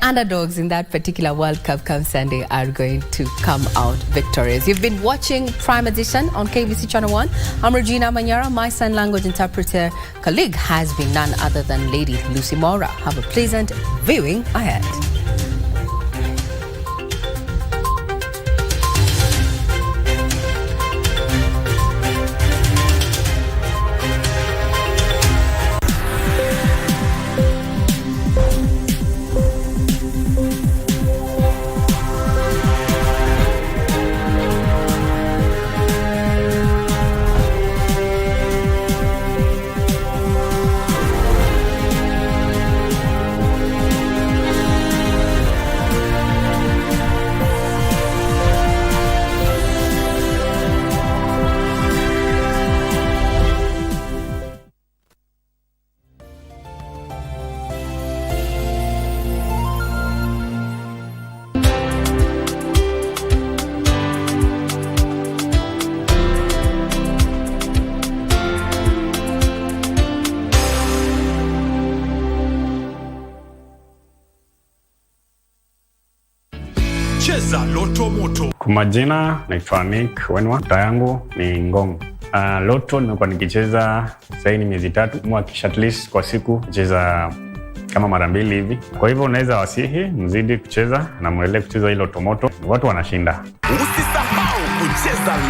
underdogs in that particular World Cup come Sunday are going to come out victorious. You've been watching Prime Edition on KBC Channel 1. I'm Regina Manyara. My sign language interpreter colleague has been none other than Lady Lucy Mora. Have a pleasant viewing ahead. Cheza Loto Moto. Kwa majina naitwa Meg Whitman, ndoto yangu ni Ngong. Loto nimekuwa nikicheza sasa ni miezi 3, mwakisha at least kwa siku cheza kama mara 2 hivi. Kwa hivyo unaweza wasihi mzidi kucheza na muendelee kucheza hilo Loto Moto, watu wanashinda. Usisahau kucheza